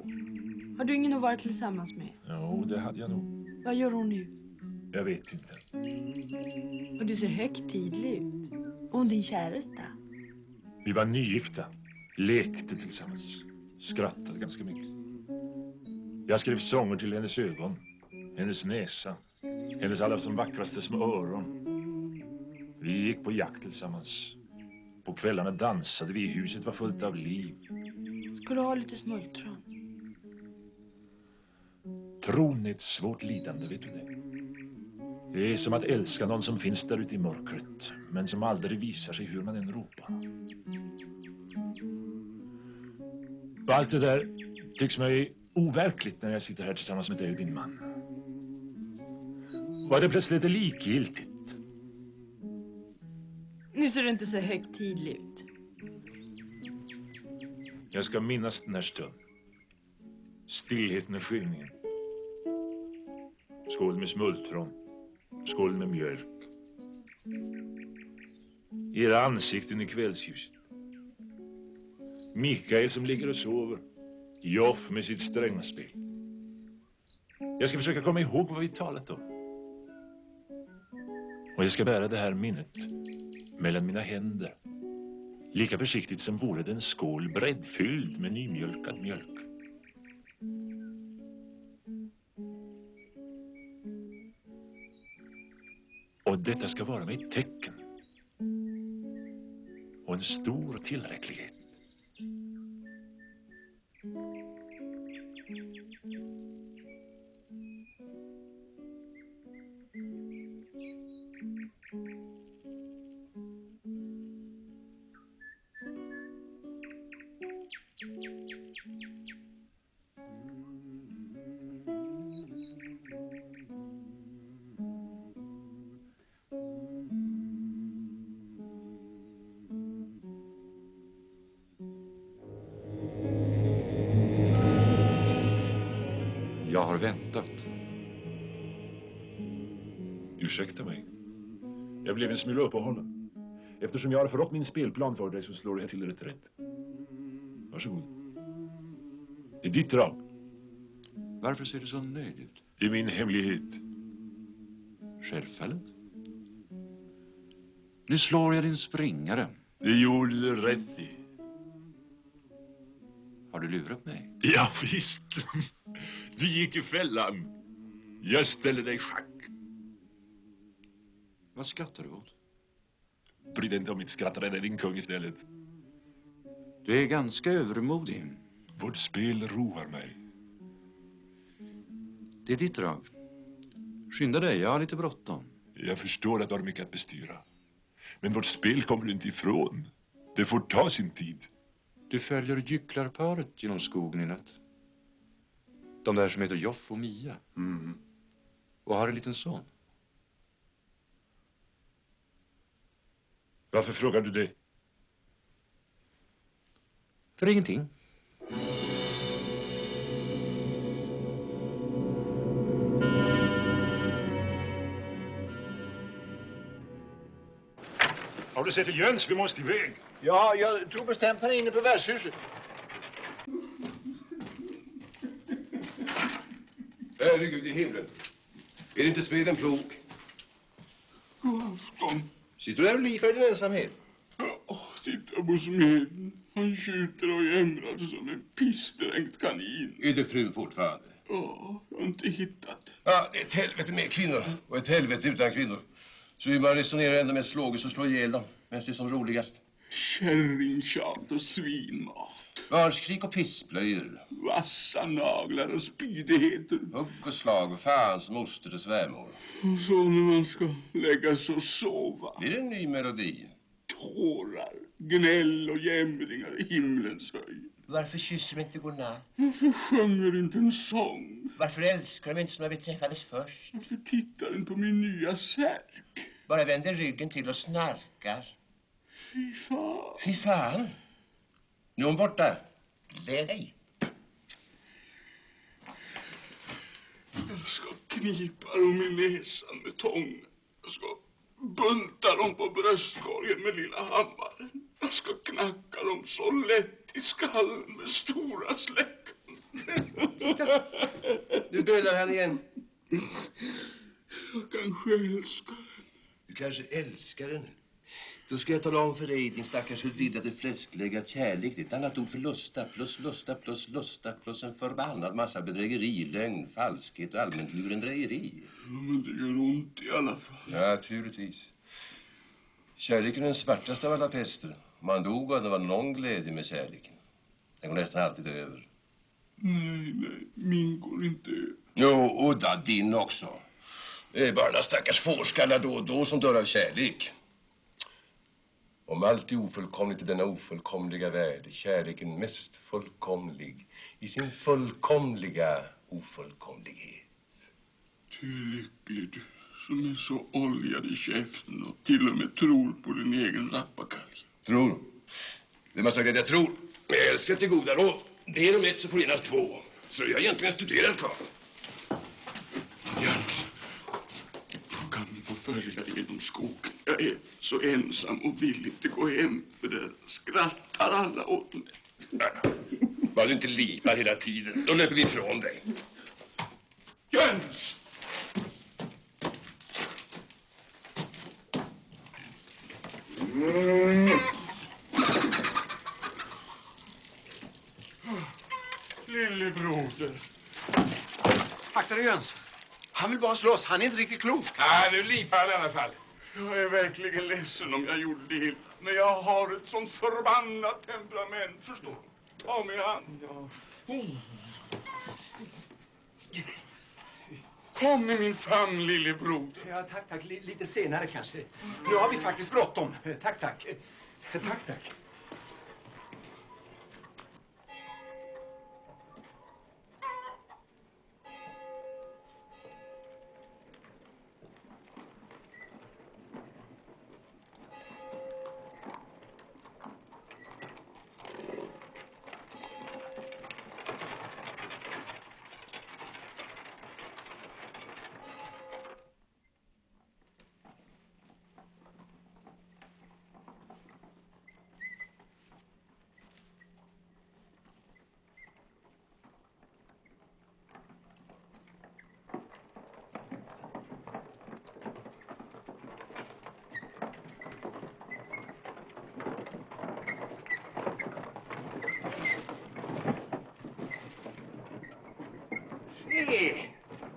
Har du ingen att vara tillsammans med? Jo, det hade jag nog. Vad gör hon nu? Jag vet inte. Och du ser högtidlig ut. Och din käresta? Vi var nygifta. Lekte tillsammans. Skrattade ganska mycket. Jag skrev sånger till hennes ögon. Hennes näsa. Hennes allra som vackraste små öron. Vi gick på jakt tillsammans. På kvällarna dansade vi. Huset var fullt av liv. Ska du ha lite smultron? Tron är ett svårt lidande, vet du det? Det är som att älska någon som finns där ute i mörkret. Men som aldrig visar sig hur man än ropar. Och allt det där tycks mig overkligt när jag sitter här tillsammans med dig och din man. Var det plötsligt likgiltigt? Nu ser du inte så högtidlig ut. Jag ska minnas den här stunden. Stillheten och skymningen. Skål med smultron. Skål med mjölk. Era ansikten i kvällsljuset. Mikael som ligger och sover. Joff med sitt strängaspel. Jag ska försöka komma ihåg vad vi talat om. Och jag ska bära det här minnet mellan mina händer. Lika försiktigt som vore det en skål breddfylld med nymjölkad mjölk. Och detta ska vara mig ett tecken. Och en stor tillräcklighet. Jag har väntat. Ursäkta mig. Jag blev en smula uppehållen. Eftersom jag har förrått min spelplan för dig så slår jag till reträtt. Varsågod. Det är ditt drag. Varför ser du så nöjd ut? Det är min hemlighet. Självfallet. Nu slår jag din springare. Det gjorde du rätt i. Har du lurat mig? Ja, visst. Du gick i fällan. Jag ställer dig i schack. Vad skrattar du åt? Bry dig inte om mitt skratt, rädda din kung istället. Du är ganska övermodig. Vårt spel roar mig. Det är ditt drag. Skynda dig, jag har lite bråttom. Jag förstår att du har mycket att bestyra. Men vårt spel kommer du inte ifrån. Det får ta sin tid. Du följer gycklarparet genom skogen i natt. De där som heter Joff och Mia. Och har en liten son. Varför frågar du det? För ingenting. Har du sett till Jöns? Vi måste iväg. Ja, jag tror bestämt han är inne på värdshuset. Herregud i himlen. Är det inte smeden plog? God afton. Sitter du där och livar i din ensamhet? Titta på smeden. Han tjuter och jämrar som en pissdränkt kanin. Är det frun fortfarande? Ja, jag har inte hittat det. Ja, det är ett helvete med kvinnor och ett helvete utan kvinnor. Så hur man resonerar ändå med slåget och slår ihjäl dem medan det är som roligast. Kärringtjat och svinmat. Barnskrik och pissblöjor. Vassa naglar och spydigheter. Hugg och slag och fans moster och svärmor. Och så när man ska lägga sig och sova. Blir det en ny melodi? Tårar, gnäll och jämringar i himlens höjd. Varför kysser de inte godnatt? Varför sjunger inte en sång? Varför älskar de inte som när vi träffades först? Varför tittar den på min nya särk? Bara vänder ryggen till och snarkar. Fy fan. Fy fan. Nu är hon borta. Lägg dig. Jag ska knipa dem i näsan med tången. Jag ska bunta dem på bröstkorgen med lilla hammaren. Jag ska knacka dem så lätt i skallen med stora släcken. Titta. Nu bölar han igen. Jag kanske älskar den. Du kanske älskar den. Då ska jag tala om för dig, din stackars förvillade fläsklägg, att kärlek det är ett annat ord för lusta. Plus lusta, plus lusta, plus en förbannad massa bedrägeri, lögn, falskhet och allmänt lurendrejeri. Ja, men det gör ont i alla fall. Ja, naturligtvis. Kärleken är den svartaste av alla pester. Man dog och det var någon glädje med kärleken. Den går nästan alltid över. Nej, min går inte över. Jo, och då, din också. Det är bara några stackars fårskallar då och då som dör av kärlek. Om allt är ofullkomligt i denna ofullkomliga värld är kärleken mest fullkomlig i sin fullkomliga ofullkomlighet. Du är lycklig, du som är så oljad i käften och till och med tror på din egen rappakalj. Tror? Vem har sagt att jag tror? Men jag älskar till goda råd. Det är om ett så får genast två. Så jag har egentligen studerat kvar. Jöns, kan vi få följa dig genom skogen? Jag är så ensam och vill inte gå hem för där skrattar alla åt mig. Bara du inte lipar hela tiden, då löper vi ifrån dig. Jöns! Lillebroder. Akta dig, Jöns. Han vill bara slåss. Han är inte riktigt klok. Ja, nu lipar han i alla fall. Jag är verkligen ledsen om jag gjorde det illa. Men jag har ett sånt förbannat temperament, förstår du. Ta mig i hand. Kom med min famn, lillebroder. Ja, tack. Lite senare kanske. Nu har vi faktiskt bråttom. Tack. Tack.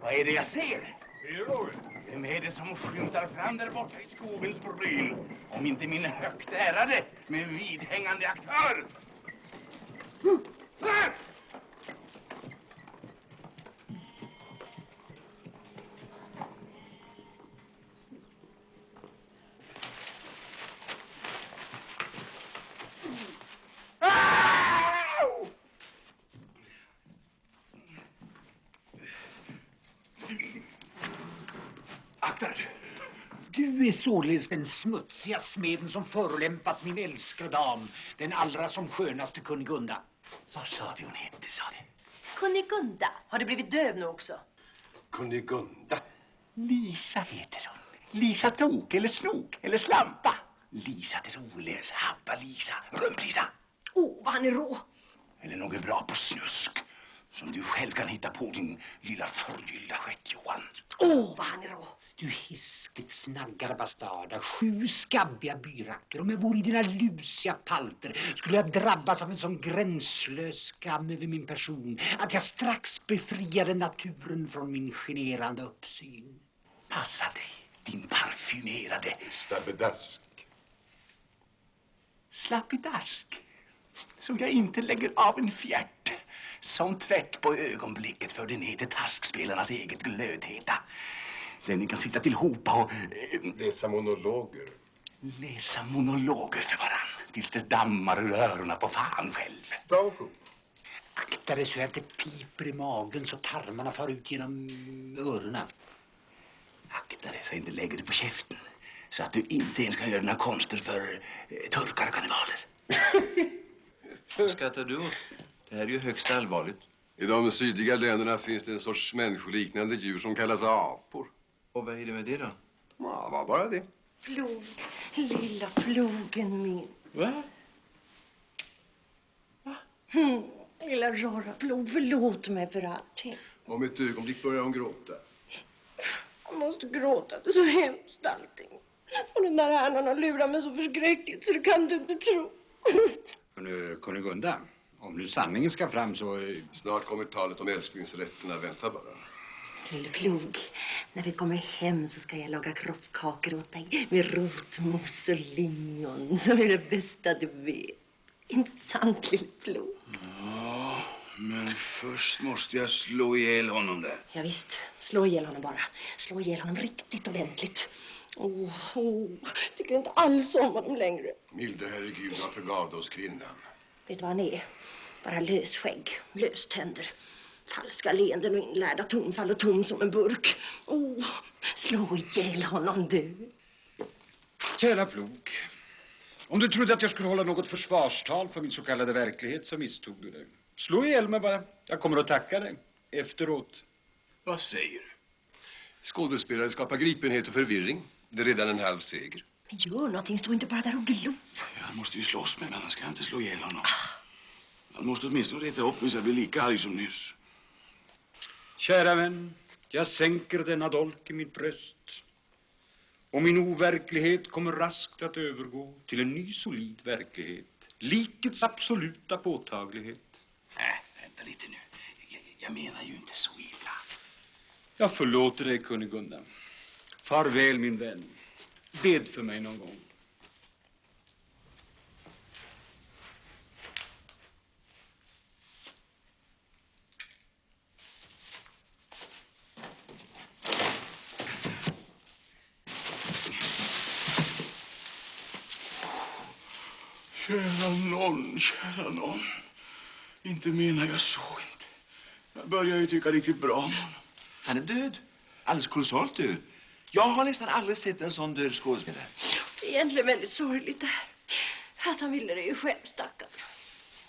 Vad är det jag ser? Vem är det som skymtar fram där borta i skogens bryn? Om inte min högt ärade med vidhängande aktör. Du är således den smutsiga smeden som förolämpat min älskade dam, den allra som skönaste Kunigunda. Vad sa du hon hette, sa du? Kunigunda. Har du blivit döv nu också? Kunigunda. Lisa heter hon. Lisa Tok eller Snok eller Slampa. Lisa till Roles, Habba-Lisa, Rump-Lisa. Vad han är rå. Eller något bra på snusk som du själv kan hitta på din lilla förgyllda stjärt, Johan. Vad han är rå. Du hiskligt snaggare bastarda, 7 skabbiga byracker. Om jag vore i dina lusiga palter skulle jag drabbas av en sån gränslös skam över min person att jag strax befriade naturen från min generande uppsyn. Passa dig, din parfymerade Slappedask. slappidask. Så jag inte lägger av en fjärt som tvärt på ögonblicket för den heter taskspelarnas eget glödheta. Där ni kan sitta tillhopa och Läsa monologer. läsa monologer för varann tills det dammar ur öronen på fan själv. Bra. Akta dig så jag inte piper i magen så tarmarna far ut genom öronen. Akta dig så inte lägger det på käften så att du inte ens kan göra några konster för turkar och karnevaler. Vad skrattar du åt? Det här är ju högst allvarligt. I de sydliga länderna finns det en sorts människoliknande djur som kallas apor. Och vad är det med det då? Ja, var bara det. Plog, lilla plogen min. Va? Lilla rara plog, förlåt mig för allting. Om ett ögonblick börjar hon gråta. Jag måste gråta, det är så hemskt allting. Och den där härnan har lurat mig så förskräckligt så det kan du inte tro. Hörru, Kunigunda, om nu sanningen ska fram så... Snart kommer talet om älsklingsrätterna. Vänta bara. Lille plog, när vi kommer hem så ska jag laga kroppkakor åt dig med rotmos och lingon som är det bästa du vet. Inte sant, lille plog? Ja, men först måste jag slå ihjäl honom där. Ja, visst, slå ihjäl honom bara. Slå ihjäl honom riktigt ordentligt. Tycker inte alls om honom längre. Milde herregud, varför gav du oss kvinnan? Vet du vad han är? Bara lösskägg, löständer. Falska leenden och inlärda tonfall och tom som en burk. Slå ihjäl honom du. Kära plog, om du trodde att jag skulle hålla något försvarstal för min så kallade verklighet så misstog du dig. Slå ihjäl mig bara. Jag kommer att tacka dig efteråt. Vad säger du? Skådespelare skapar gripenhet och förvirring. Det är redan en halv seger. Gör någonting, stå inte bara där och glo. Han måste ju slåss med mig, annars kan jag inte slå ihjäl honom. Han måste åtminstone reta upp mig så jag blir lika arg som nyss. Kära vän, jag sänker denna dolk i mitt bröst. Och min overklighet kommer raskt att övergå till en ny solid verklighet. Likets absoluta påtaglighet. Nej, vänta lite nu. Jag menar ju inte så illa. Jag förlåter dig, Kunigunda. Farväl, min vän. Bed för mig någon gång. Kära nån. Inte menar jag så inte. Jag börjar ju tycka riktigt bra om honom. Han är död. Alldeles kolossalt död. Jag har nästan aldrig sett en sån död skådespelare. Det är egentligen väldigt sorgligt det här. Fast han ville det ju själv, stackarn.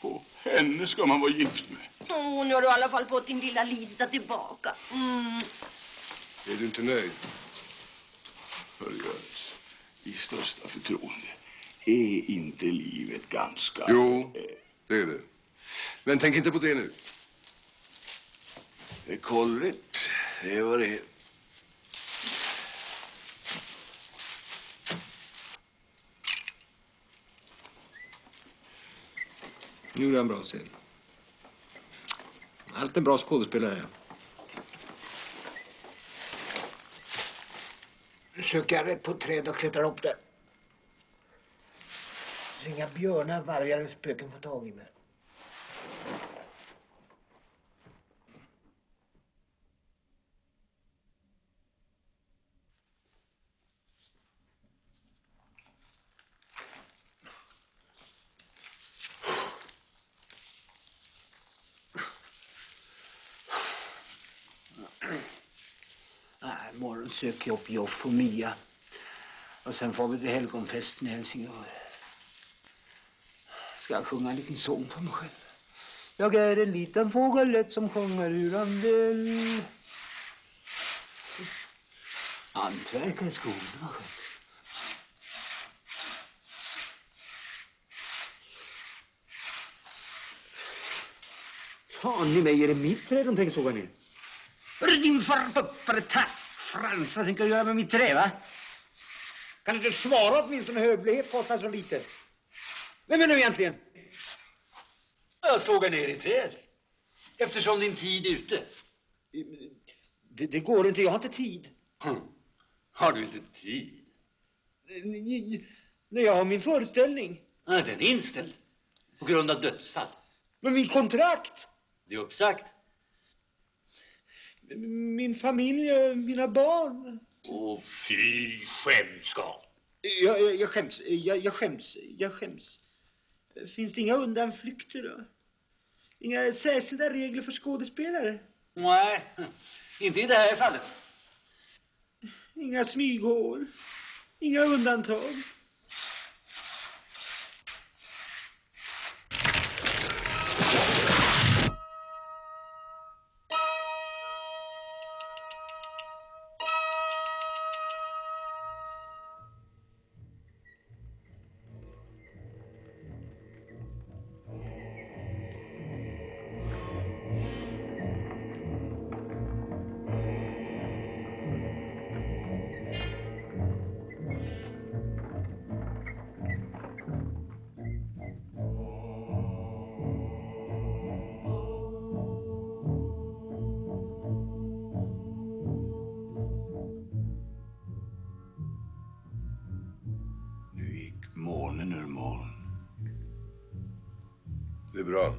Och henne ska man vara gift med. Nu har du i alla fall fått din lilla Lisa tillbaka. Är du inte nöjd? Hörgörs, i största förtroende. Är inte livet ganska... Jo, det är det. Men tänk inte på det nu. Kollret, det var det. Nu är det en bra serie. Allt en bra skådespelare. Försöker jag rätt på ett träd och klättrar upp där. Så inga björnar, vargar eller spöken får tag i mig. Imorgon söker jag upp Joff och Mia. Och sen får vi till helgonfesten i Helsingör. Ska jag sjunga en liten sång för mig själv. Jag är en liten fågelett som sjunger hur han vill. Hantverkare skolan själv. Fan i mig, är det mitt träd de tänker såga ner? Hörru, din förpuppade taskfrans, vad tänker du göra med mitt träd, va? Kan du inte svara åtminstone hövlighet kostar så lite? Vem är nu egentligen? Jag sågar ner i träd. Eftersom din tid är ute. Det går inte, jag har inte tid. Har du inte tid? Nej, jag har min föreställning. Ja, den är inställd. På grund av dödsfall. Men min kontrakt? Det är uppsagt. Min familj, mina barn. Åh, fy skämskap. Jag skäms. Finns det inga undanflykter då? Inga särskilda regler för skådespelare? Nej, inte i det här fallet. Inga smyghål? Inga undantag? Månen ur moln. Det är bra.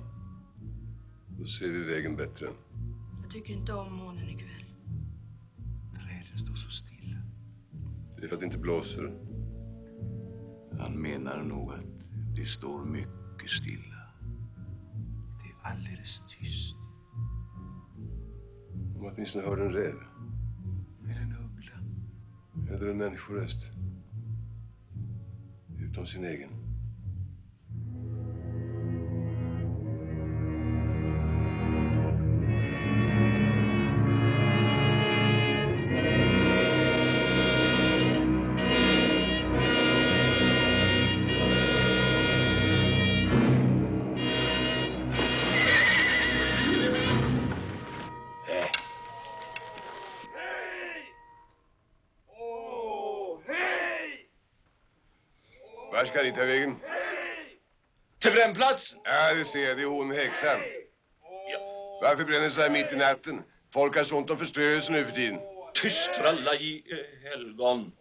Då ser vi vägen bättre. Jag tycker inte om månen ikväll. Träden står så stilla. Det är för att det inte blåser. Han menar nog att det står mycket stilla. Det är alldeles tyst. Om åtminstone hör en räv. Eller en uggla. Eller en människoröst. Utom sin egen. Var ska ni ta vägen? Till brännplatsen? Ja, det ser jag. Det är hon häxan. Varför bränner så här mitt i natten? Folk har sånt om förstörelse nu för tiden. Tyst för alla helgon.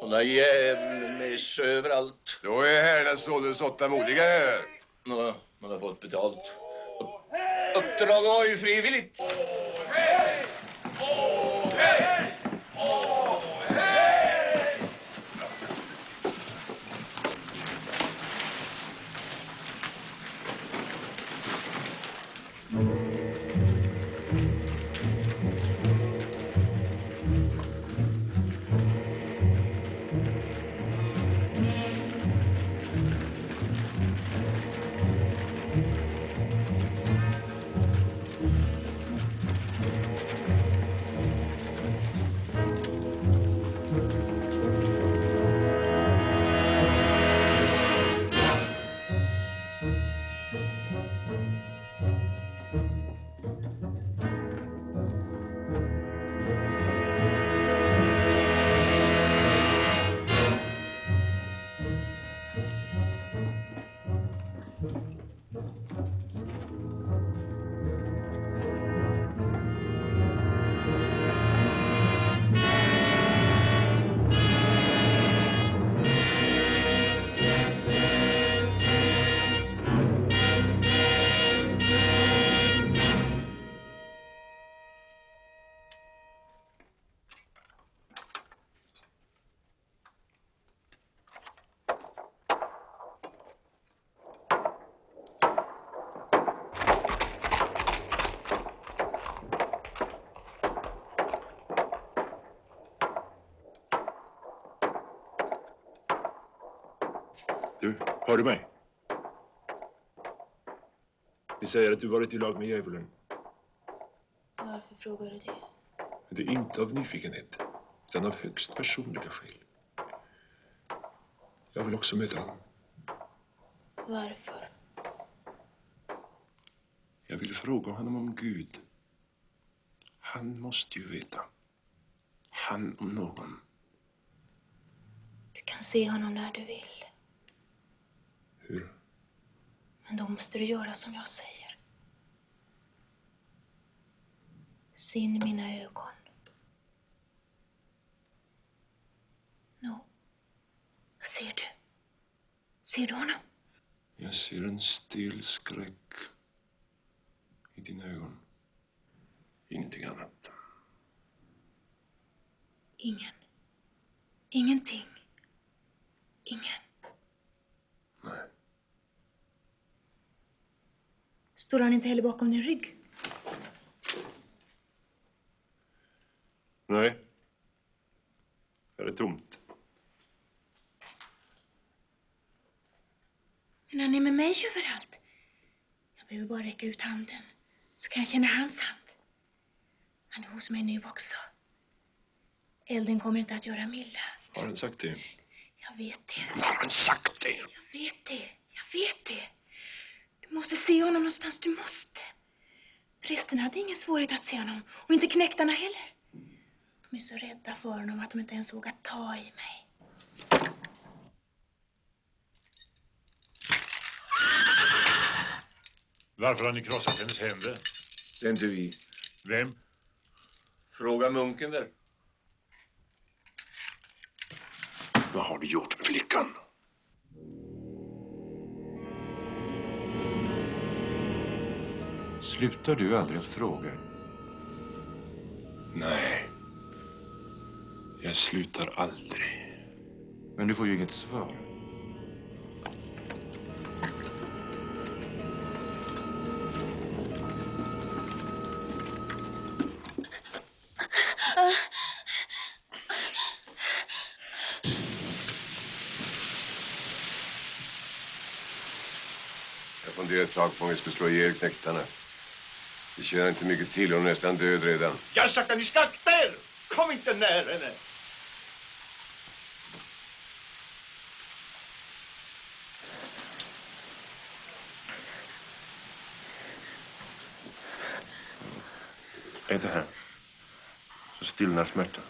Och när djävulen är överallt. Då är herrarna således 8 modiga herrar. Nå, man har fått betalt. Uppdrag var ju frivilligt. Du, hör du mig? Ni säger att du varit i lag med djävulen. Varför frågar du det? Det är inte av nyfikenhet, utan av högst personliga skäl. Jag vill också möta honom. Varför? Jag vill fråga honom om Gud. Han måste ju veta. Han om någon. Du kan se honom när du vill. Hur? Men då måste du göra som jag säger. Se in i mina ögon. Nå, vad ser du? Ser du honom? Jag ser en stel skräck i dina ögon. Ingenting annat. Ingen. Ingenting. Ingen. Nej. Står han inte heller bakom din rygg? Nej. Här är tomt. Men han är med mig överallt. Jag behöver bara räcka ut handen. Så kan jag känna hans hand. Han är hos mig nu också. Elden kommer inte att göra mig illa. Har han sagt det? Jag vet det. Har han sagt det? Jag vet det. Jag vet det. Du måste se honom någonstans. Du måste. Prästen hade ingen svårighet att se honom. Och inte knäktarna heller. De är så rädda för honom att de inte ens vågar ta i mig. Varför har ni krossat hennes händer? Det är inte vi. Vem? Fråga munken där. Vad har du gjort med flickan? Slutar du aldrig att fråga? Nej. Jag slutar aldrig. Men du får ju inget svar. Jag funderar ett tag på om vi ska slå ihjäl knäktarna. Det känner inte mycket till, hon är nästan död redan. Jag har sagt att ni ska akta er! Kom inte nära henne! Ät det här. Så stillnar smärtan.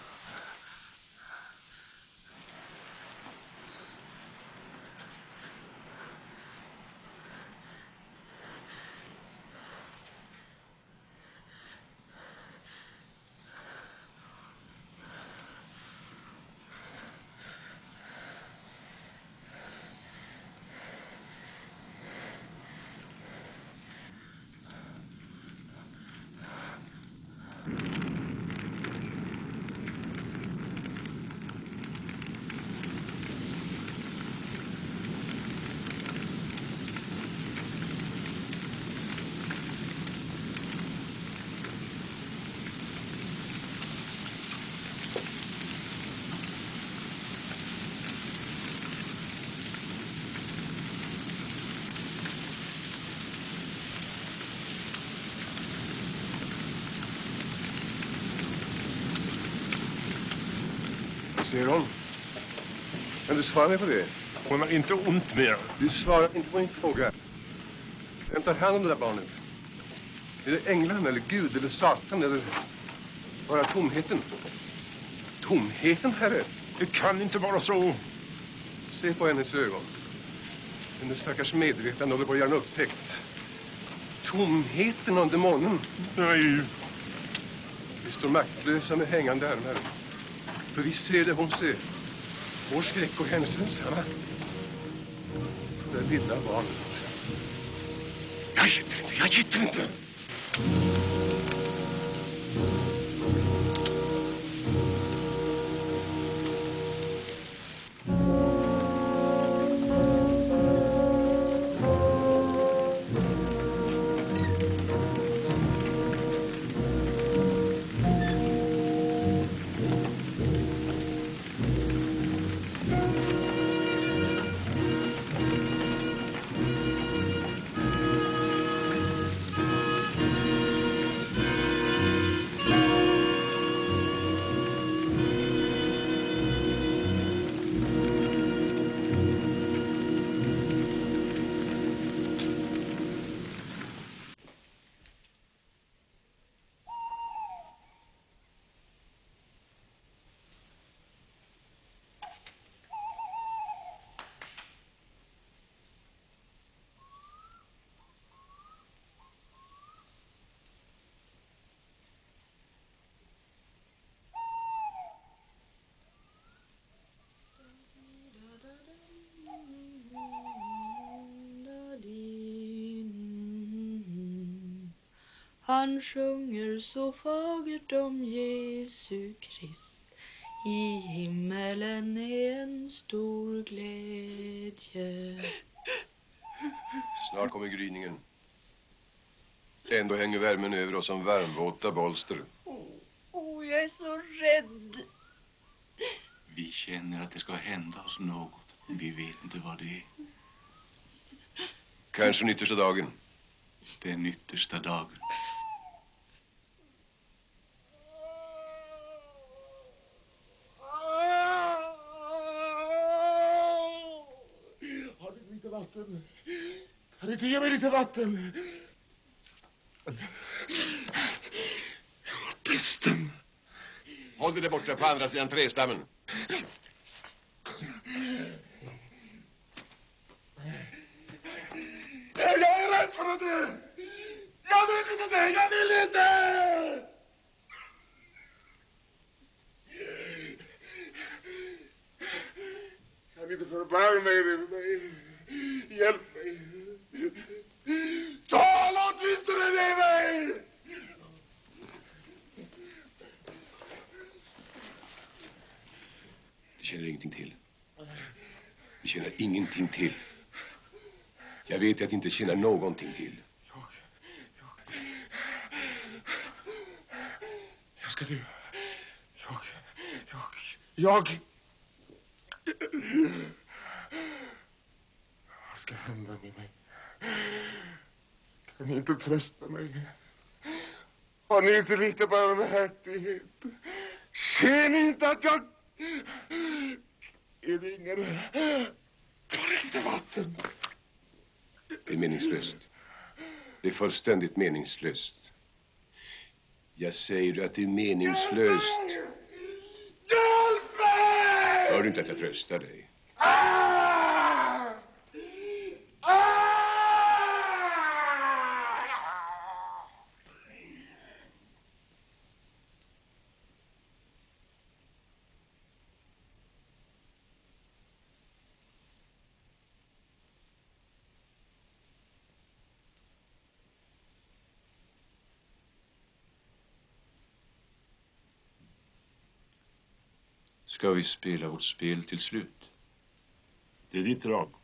Ser hon? Kan du svara mig på det? Hon har inte ont mer. Du svarar inte på min fråga. Vem tar hand om det där barnet? Är det änglarna eller Gud eller Satan eller bara tomheten? Tomheten, Herre? Det kan inte vara så. Se på hennes ögon. Hennes stackars medvetande håller på att göra en upptäckt. Tomheten under månen. Nej. Vi står maktlösa med hängande armar. För vi ser det hon ser. Vår skräck och hennes densamma. Det lilla barnet. Jag gitter inte. Han sjunger så fagert om Jesu Krist. I himmelen är en stor glädje. Snart kommer gryningen. Ändå hänger värmen över oss som varmvåta bolster. Jag är så rädd. Vi känner att det ska hända oss något. Vi vet inte vad det är. Kanske den yttersta dagen. Den yttersta dagen. Har du lite vatten? Kan du inte ge mig lite vatten? Pesten. Håll dig där borta på andra sidan trästammen. Jag är rädd för att dö! Jag vill inte dö! Jag vill inte! Kan inte förbarma er över mig? Hjälp mig! Tala åtminstone med mig! Du känner ingenting till. Du känner ingenting till. Jag vet att du inte känner någonting till. Jag ska dö. Jag... Vad ska hända med mig? Kan ni inte trösta mig? Har ni inte lite barmhärtighet? Ser ni inte att jag... Är det ingen... Tar inte vatten? Det är meningslöst. Det är fullständigt meningslöst. Jag säger att det är meningslöst. Hjälp mig! Hör du inte att jag tröstar dig? Ska vi spela vårt spel till slut? Det är ditt drag.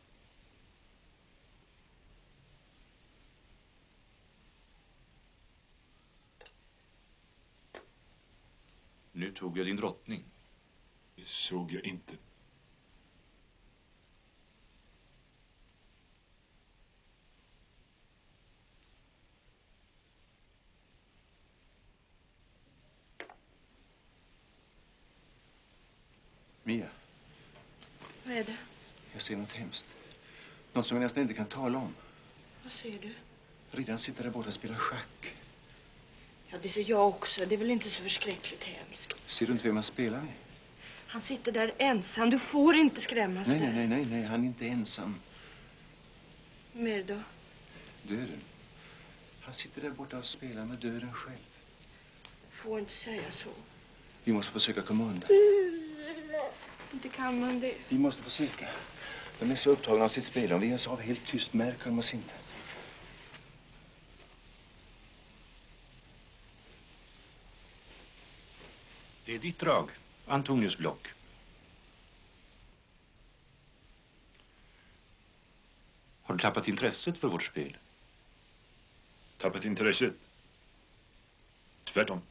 Nu tog jag din drottning. Det såg jag inte. Mia, Vad är det? jag ser något hemskt. Något som jag nästan inte kan tala om. Vad ser du? Riddaren sitter där borta och spelar schack. Ja, det ser jag också. Det är väl inte så förskräckligt hemskt. Ser du inte vem han spelar med? Han sitter där ensam. Du får inte skrämmas Nej, där. nej, han är inte ensam. Mer då? Döden. Han sitter där borta och spelar med döden själv. Du får inte säga så. Vi måste försöka komma undan. Inte kan man det. Vi måste försöka. De är så upptagna av sitt spel. Om vi gör så av helt tyst märker de oss inte. Det är ditt drag, Antonius Block. Har du tappat intresset för vårt spel? Tappat intresset? Tvärtom.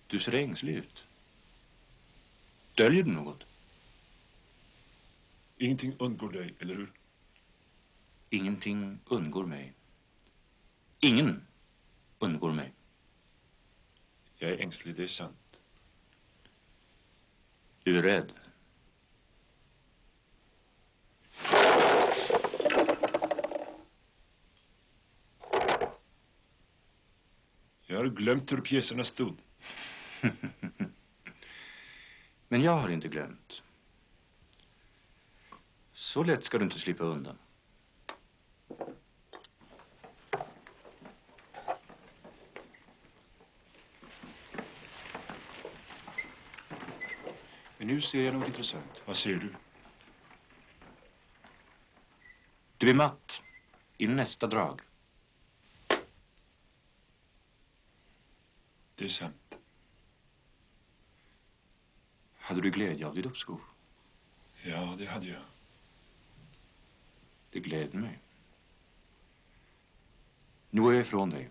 Du ser ängslig ut. Döljer du något? Ingenting undgår dig, eller hur? Ingenting undgår mig. Ingen undgår mig. Jag är ängslig, det är sant. Du är rädd. Jag har glömt hur pjäserna stod. Men jag har inte glömt. Så lätt ska du inte slippa undan. Men nu ser jag något intressant. Vad ser du? Du är matt i nästa drag. Det är sant. Hade du glädje av ditt uppskov? Ja, det hade jag. Det gläder mig. Nu är jag ifrån dig.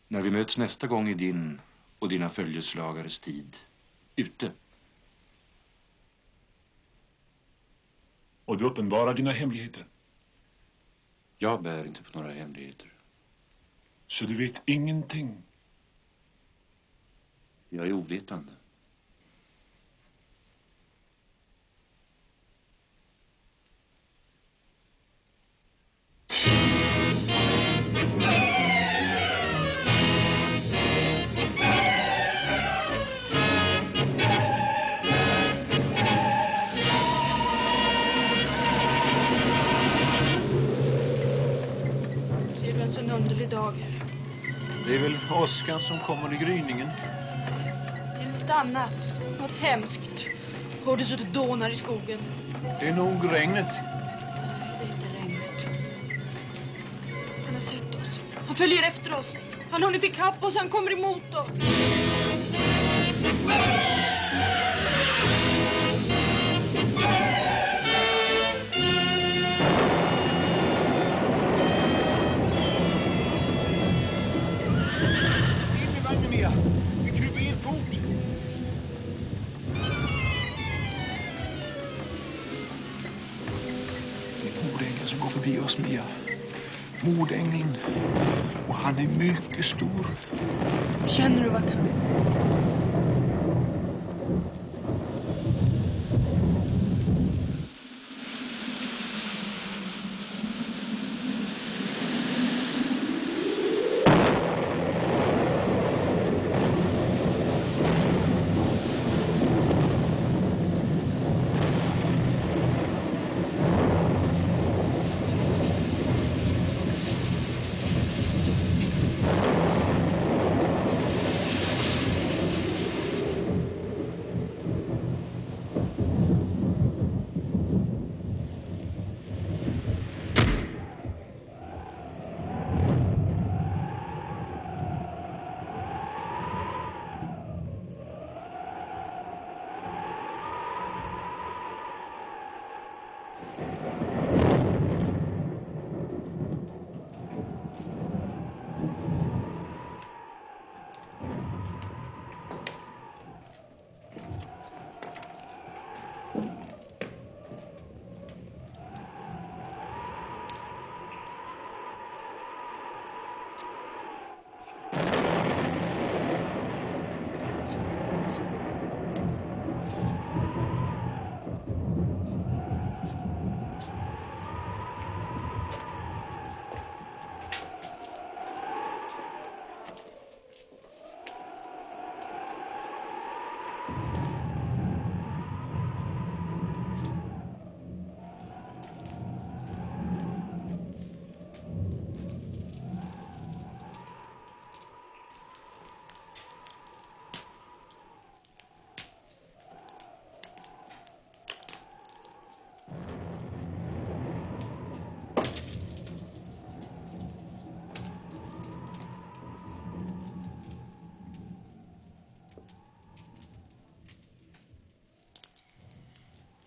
När vi möts nästa gång i din och dina följeslagares tid, ute. Och du uppenbarar dina hemligheter. Jag bär inte på några hemligheter. Så du vet ingenting? Jag är ovetande. Ser du en sån underlig dag? Det är väl åskan som kommer i gryningen. Det är något annat. Något hemskt. Hör du så det dånar i skogen? Det är nog regnet. Det är inte regnet. Han har sett oss. Han följer efter oss. Han har hunnit ikapp oss. Han kommer emot oss. In i vagnen, Mia. Vi kryper in fort. Det är mordängeln som går förbi oss, Mia. Mordängeln. Och han är mycket stor. Känner du vad kan?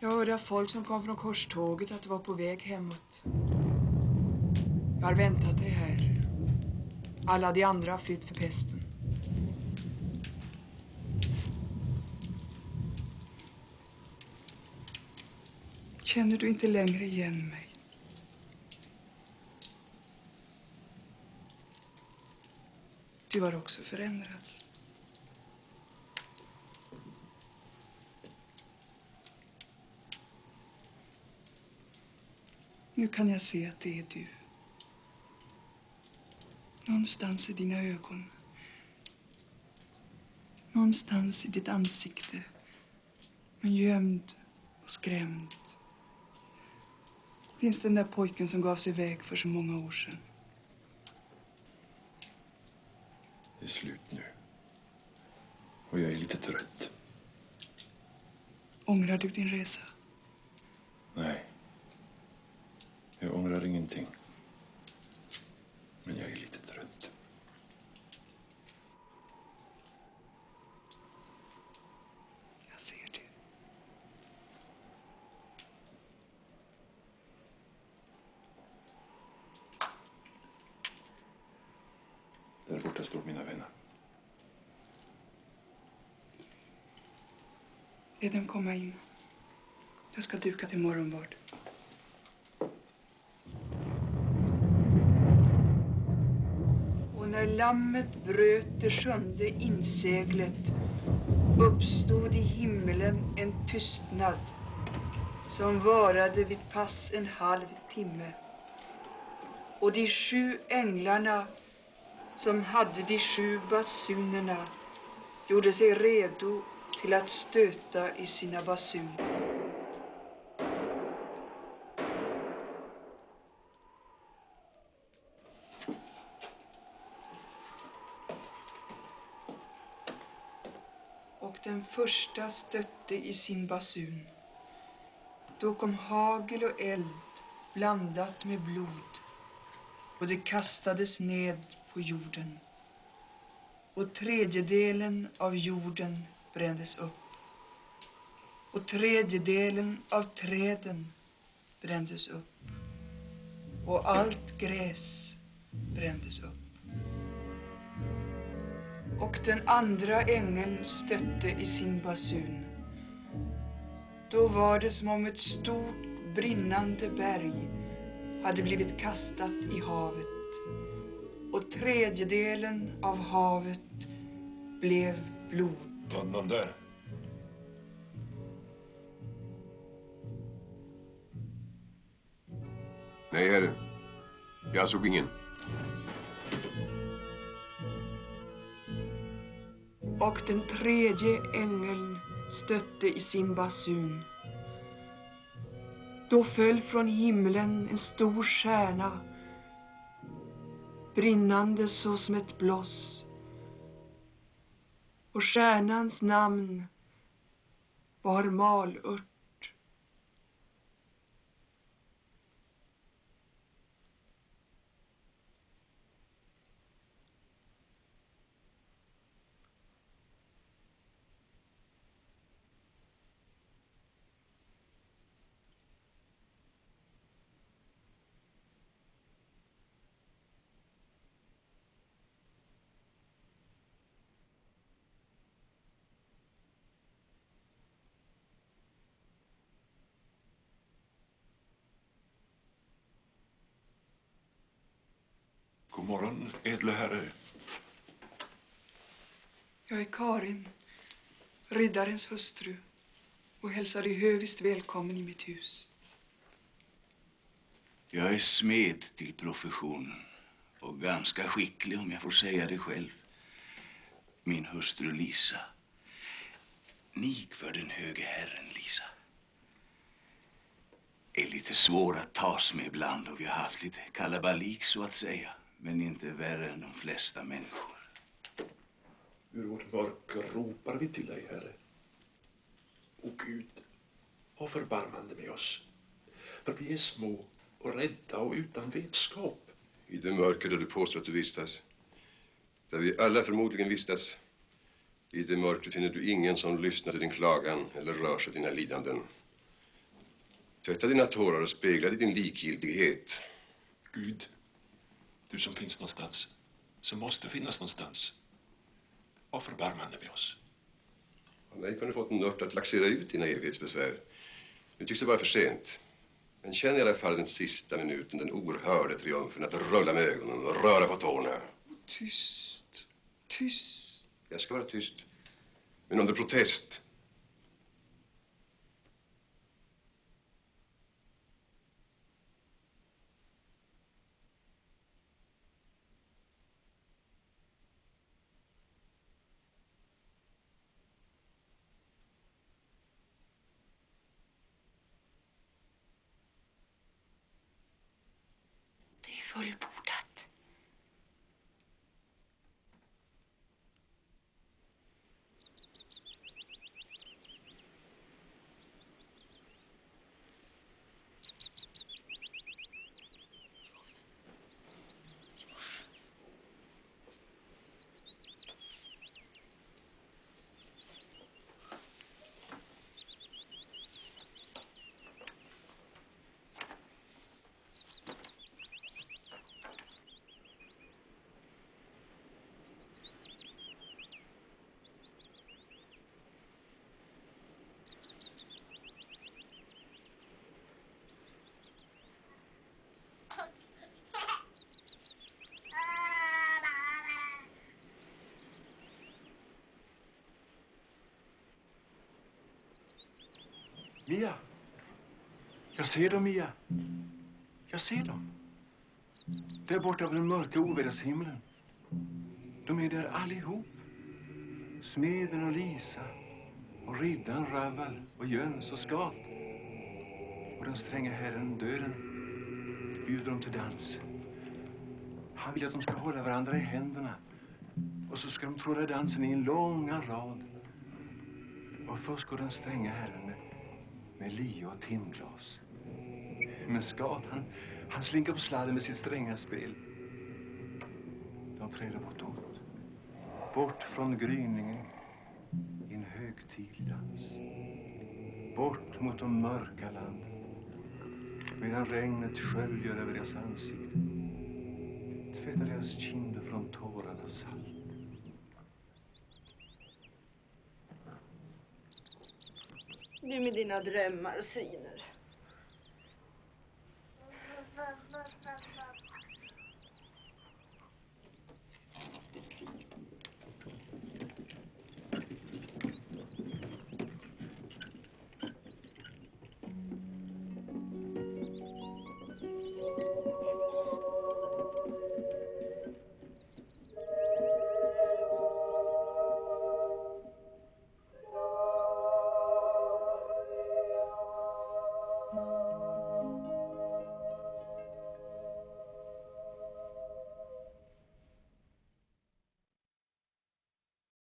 Jag hörde av folk som kom från korståget att du var på väg hemåt. Jag har väntat dig här. Alla de andra har flytt för pesten. Känner du inte längre igen mig? Du har också förändrats. Nu kan jag se att det är du. Någonstans i dina ögon. Någonstans i ditt ansikte. Men gömd och skrämd. Finns den där pojken som gav sig iväg för så många år sedan. Det är slut nu. Och jag är lite trött. Ångrar du din resa? Nej. Jag ångrar ingenting. Men jag är lite trött. där borta stod mina vänner. Låt dem komma in. Jag ska duka till morgonbad. Och när lammet bröt det 7:e inseglet uppstod i himmelen en tystnad som varade vid pass en halv timme. Och de 7 änglarna som hade de 7 basunerna gjorde sig redo till att stöta i sina basuner. Och den första stötte i sin basun. Då kom hagel och eld blandat med blod, och det kastades ned på jorden. Och 3/3 av jorden brändes upp. Och 3/3 av träden brändes upp. Och allt gräs brändes upp. Och den andra ängeln stötte i sin basun. Då var det som om ett stort brinnande berg hade blivit kastat i havet. Och 3/3 av havet blev blod. Någon där? Nej, herre. Jag såg ingen. Och den 3:e ängeln stötte i sin basun. Då föll från himlen en stor stjärna, brinnande så som ett bloss. Och stjärnans namn var malört. God morgon, edle herre. Jag är Karin, riddarens hustru, och hälsar dig högst välkommen i mitt hus. Jag är smed till professionen och ganska skicklig, om jag får säga det själv. Min hustru Lisa. Nik för den höge herren, Lisa. Är lite svår att tas med ibland, och vi har haft lite kalabalik så att säga. Men inte värre än de flesta människor. Ur vårt mörker ropar vi till dig, herre. O Gud, ha förbarmande med oss. För vi är små och rädda och utan vetskap. I det mörker där du påstår att du vistas, där vi alla förmodligen vistas, i det mörkret finner du ingen som lyssnar till din klagan eller rör sig dina lidanden. Tvätta dina tårar och spegla din likgiltighet. Gud, du som finns någonstans, som måste finnas någonstans. Ha förbarmande med oss. Nej, kan du fått en ört att laxera ut dina evighetsbesvär. Nu tycks det vara för sent. Men känn i alla fall den sista minuten, den oerhörda triumfen att rulla med ögonen och röra på tårna. Tyst, tyst. Jag ska vara tyst, men under protest. Det är fullbordat. Mia. Jag ser dem, Mia. Jag ser dem. Där borta över den mörka ovädershimlen. De är där allihop. Smeden och Lisa. Och riddaren Raval och Jöns och Skat. Och den stränga herren döden bjuder dem till dans. Han vill att de ska hålla varandra i händerna. Och så ska de tråda dansen i en långa rad. Och först går den stränga herren med lie och timglas. Men Skat, han slinker på sladden med sitt stränga spel. De träder bortåt. Bort från gryningen i en högtidlig dans. Bort mot de mörka landen. Medan regnet sköljer över deras ansikten. Tvättar deras kinder från tårarnas salt. Du med dina drömmar och syner.